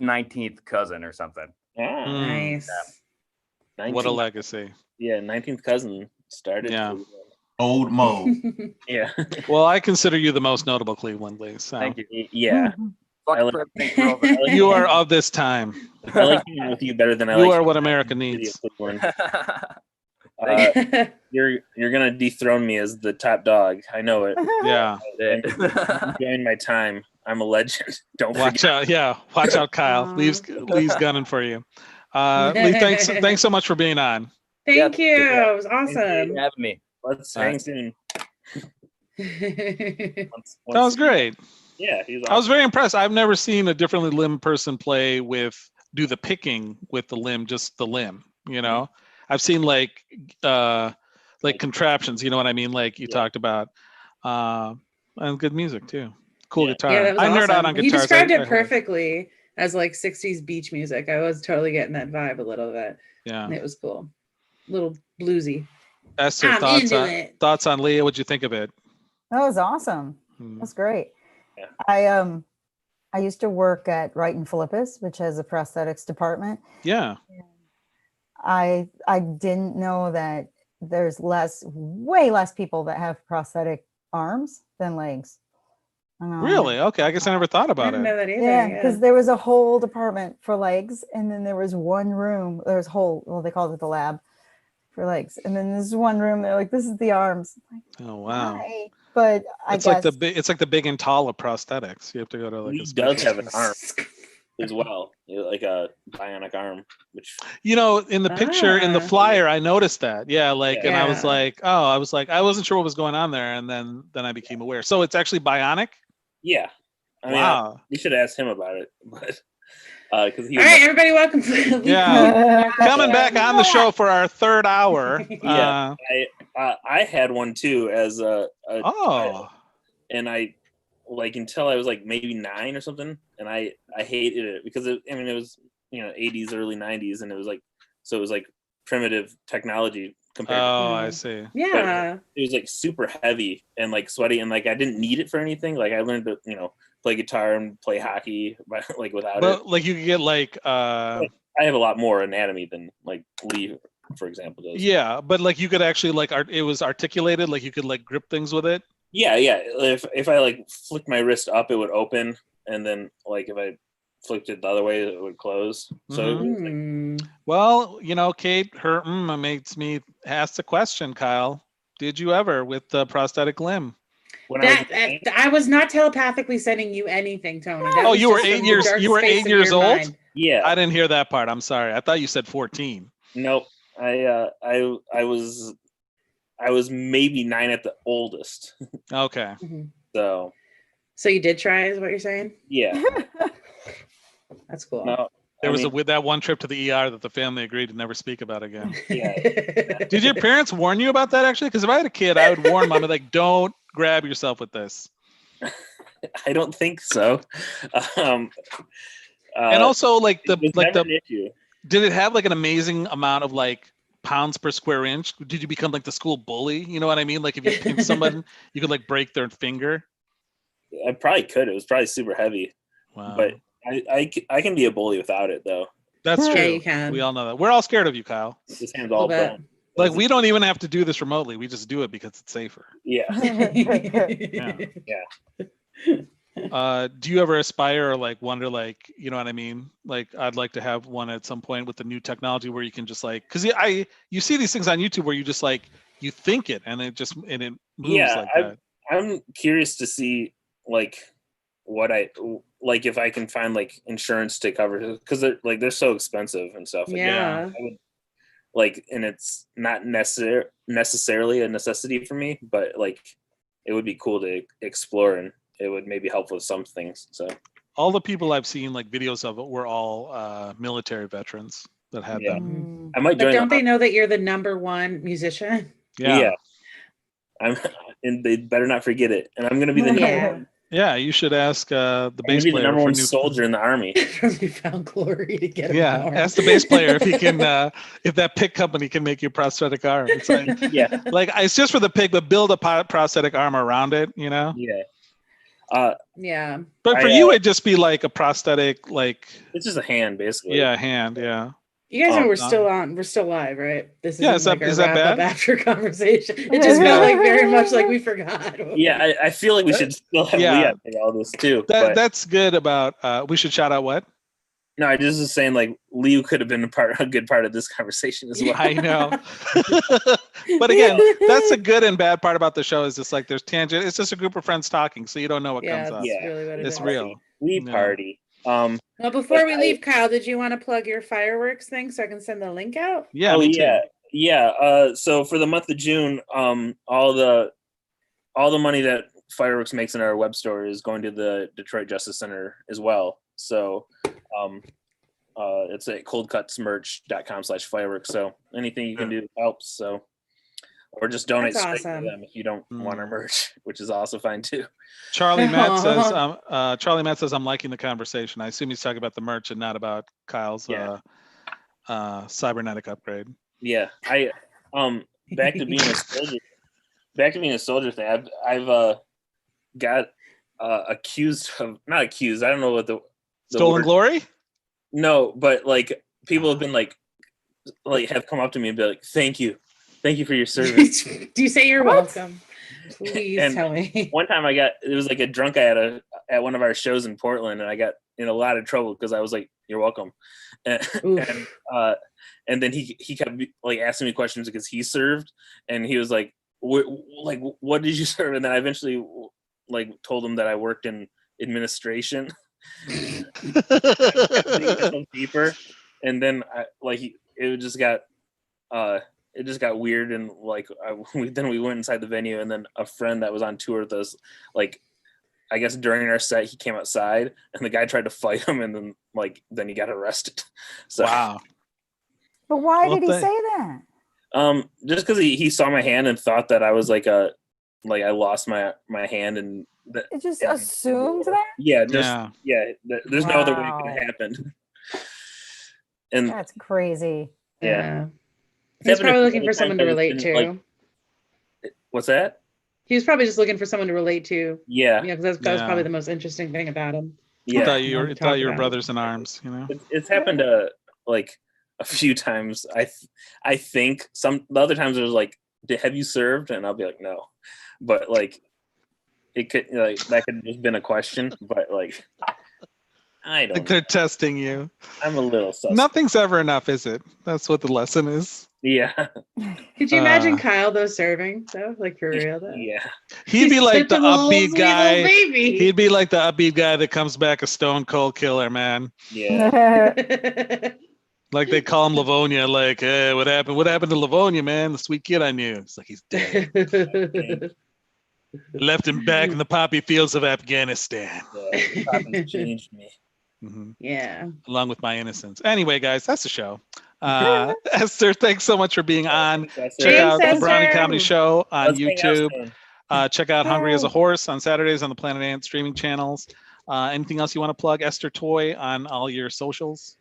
19th cousin or something. Oh, nice. Yeah. What a legacy. Yeah, 19th cousin started. Yeah. Old Mo. Yeah. Well, I consider you the most notable Cleveland, Lee. So. Thank you. Yeah. You are of this time. I like being with you better than I you like. You are what America needs. You're gonna dethrone me as the top dog. I know it. Yeah. Enjoying my time. I'm a legend. Don't watch out. Yeah, watch out, Kyle. Lee's gunning for you. Lee, thanks so much for being on. Thank you. It was awesome. Thanks for having me. Let's hang soon. That was great. Yeah, he's awesome. I was very impressed. I've never seen a differently limbed person do the picking with the limb, just the limb. You know, I've seen like contraptions. You know what I mean? Like you talked about, and good music too. Cool guitar. Yeah, that was I nerd awesome. out on guitars. You described it perfectly as like 60s beach music. I was totally getting that vibe a little bit. Yeah, and it was cool. A little bluesy. Esther, thoughts on Leah? What'd you think of it? That was awesome. That's great. Yeah. I used to work at Wright and Philippus, which has a prosthetics department. Yeah. I didn't know that there's way less people that have prosthetic arms than legs. Really? Okay. I guess I never thought about it. I didn't know that either. Yeah, because there was a whole department for legs, and then there was one room. There's they called it the lab for legs, and then there's one room. They're like, "This is the arms." Like, oh wow! Why? But it's like the big and tall of prosthetics. You have to go to like. He does have an arm as well, like a bionic arm. Which in the picture in the flyer, I noticed that. Yeah, and I was like, I wasn't sure what was going on there, and then I became aware. So it's actually bionic. Yeah, I mean, wow. We should ask him about it, but because all right, everybody, welcome. Coming back on the show for our third hour. Yeah, I had one too as a child, and I until I was like maybe 9 or something, and I hated it because it was 80s, early 90s, and it was like primitive technology compared to I see. Yeah. But it was like super heavy and like sweaty, and like I didn't need it for anything. Like I learned to play guitar and play hockey without it. Like you could get I have a lot more anatomy than like Lee, for example, does. Yeah, but like you could actually it was articulated, like you could like grip things with it. Yeah. If I like flicked my wrist up, it would open, and then like if I flipped it the other way, it would close. So well, Kate, her makes me ask the question, Kyle. Did you ever with the prosthetic limb? I was not telepathically sending you anything, Tony. You were 8 years. You were 8 years old. Mind. Yeah, I didn't hear that part. I'm sorry. I thought you said 14. Nope. I was maybe 9 at the oldest. Okay. So you did try, is what you're saying? Yeah. That's cool. No, there was with that one trip to the ER that the family agreed to never speak about again. Yeah. Did your parents warn you about that actually? Because if I had a kid, I would warn mom, like, don't grab yourself with this. I don't think so. And also, like it was never an issue. Did it have like an amazing amount of like pounds per square inch? Did you become like the school bully? You know what I mean? Like if you pinch someone, you could like break their finger. I probably could. It was probably super heavy. Wow. But I can be a bully without it though. That's true. Yeah, you can. We all know that. We're all scared of you, Kyle. This hand's all bone. Like we don't even have to do this remotely. We just do it because it's safer. Yeah. Do you ever aspire or like wonder, like, you know what I mean? Like I'd like to have one at some point with the new technology where you can just like, because you see these things on YouTube where you just like you think it and it moves like that. I'm curious to see like what if I can find like insurance to cover, because they're so expensive and stuff. Yeah. And it's not necessarily a necessity for me, but like it would be cool to explore, and it would maybe help with some things. So all the people I've seen like videos of it were all military veterans that had them. I might join. But don't they know that you're the #1 musician? Yeah. And they better not forget it. And I'm going to be the #1. Yeah, you should ask the bass player. The #1 soldier in the army. From You Found Glory to get him. Yeah, ask the bass player if he can, if that pick company can make you a prosthetic arm. It's like, like it's just for the pick, but build a prosthetic arm around it. You know. Yeah. But for you, it'd just be like a prosthetic, like it's just a hand, basically. Yeah, hand. Yeah. You guys know we're still on. We're still live, right? This is like is that bad? After conversation. It just felt like very much like we forgot. Yeah, I feel like we should still have Lee all this too. That's good about. We should shout out what? No, I just was saying like Lee could have been a good part of this conversation as well. I know. But again, that's a good and bad part about the show is just like there's tangent. It's just a group of friends talking, so you don't know what comes up. Yeah, really what it's real. Lee party. Well, before we leave, Kyle, did you want to plug your fireworks thing so I can send the link out? Yeah. So for the month of June, all the money that fireworks makes in our web store is going to the Detroit Justice Center as well. So it's at coldcutsmerch.com/fireworks. So anything you can do helps. So, or just donate straight to them if you don't want our merch, which is also fine too. Charlie Matt says I'm liking the conversation. I assume he's talking about the merch and not about Kyle's cybernetic upgrade. Yeah, back to being a soldier. Back to being a soldier thing. I've got accused of, not accused. I don't know what the stolen glory. No, but like people have been like have come up to me and be like, thank you for your service. Do you say you're welcome? Please tell me. One time it was like a drunk guy at one of our shows in Portland, and I got in a lot of trouble because I was like, you're welcome. And then he kept like asking me questions because he served, and he was like, what did you serve? And then I eventually like told him that I worked in administration. Deeper, and then it just got weird, and like then we went inside the venue, and then a friend that was on tour with us, like I guess during our set, he came outside and the guy tried to fight him, and then he got arrested. So wow. But why did he say that? Just because he saw my hand and thought that I was I lost my hand, and it just assumed that. There's no other way it could have happened. And that's crazy. Yeah. He's probably looking for someone to relate to. What's that? He was probably just looking for someone to relate to. Yeah. Yeah, because that was probably the most interesting thing about him. Yeah. I thought you were brothers in arms, you know? It's happened a few times. I think the other times it was like, have you served? And I'll be like, no. But it could that could have just been a question, but I don't. They're testing you. I'm a little sus. Nothing's ever enough, is it? That's what the lesson is. Yeah. Could you imagine Kyle though serving though, like for real though? Yeah. He'd be like the upbeat guy. He'd be like the upbeat guy that comes back a stone cold killer, man. Yeah. Like they call him Livonia. Like, hey, what happened? What happened to Livonia, man? The sweet kid I knew. It's like he's dead. Left him back in the poppy fields of Afghanistan. Yeah, poppy changed me. Mm-hmm. Yeah. Along with my innocence. Anyway, guys, that's the show. Esther, thanks so much for being on. Check out the Brownie Comedy Show on YouTube. Check out Hungry as a Horse on Saturdays on the Planet Ant streaming channels. Anything else you want to plug? Esther Toy on all your socials?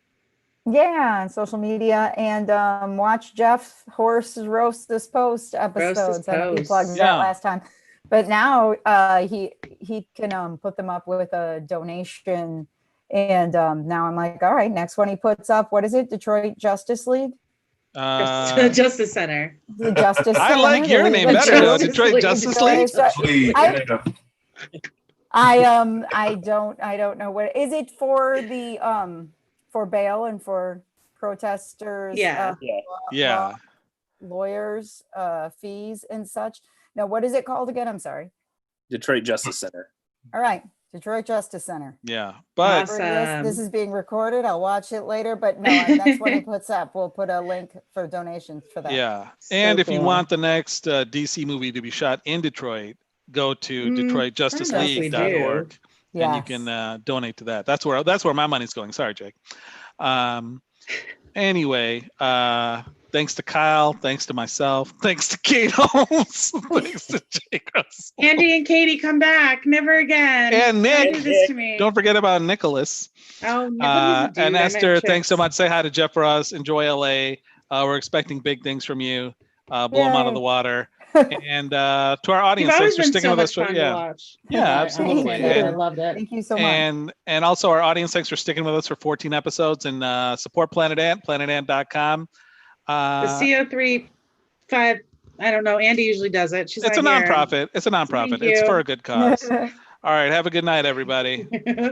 Yeah, on social media, and watch Jeff Horse Roast This Post episodes. I know he plugged that last time, but now he can put them up with a donation, and now I'm like, all right, next one he puts up, what is it? Detroit Justice League? Justice Center. The Justice Center. I like your name better though. Detroit Justice League. I don't know what is it for the for bail and for protesters, lawyers, fees and such. Now, what is it called again? I'm sorry. Detroit Justice Center. All right, Detroit Justice Center. Yeah, but awesome. This is being recorded. I'll watch it later, but no, that's what he puts up. We'll put a link for donations for that. Yeah, and if you want the next DC movie to be shot in Detroit, go to DetroitJusticeLeague.org. Yes. And you can donate to that. That's where my money's going. Sorry, Jake. Anyway, thanks to Kyle. Thanks to myself. Thanks to Kate Holmes. Thanks to Jake Russell. Andy and Katie, come back. Never again. And Nick. Do this to me. Don't forget about Nicholas. Oh, and Esther, thanks so much. Say hi to Jeff Ross. Enjoy LA. We're expecting big things from you. Blow them out of the water. And to our audience, thanks for sticking with us. Absolutely. I loved it. Thank you so much. And also our audience, thanks for sticking with us for 14 episodes, and support Planet Ant, planetant.com. The CO3 5, I don't know. Andy usually does it. It's a nonprofit. It's a nonprofit. It's for a good cause. All right. Have a good night, everybody.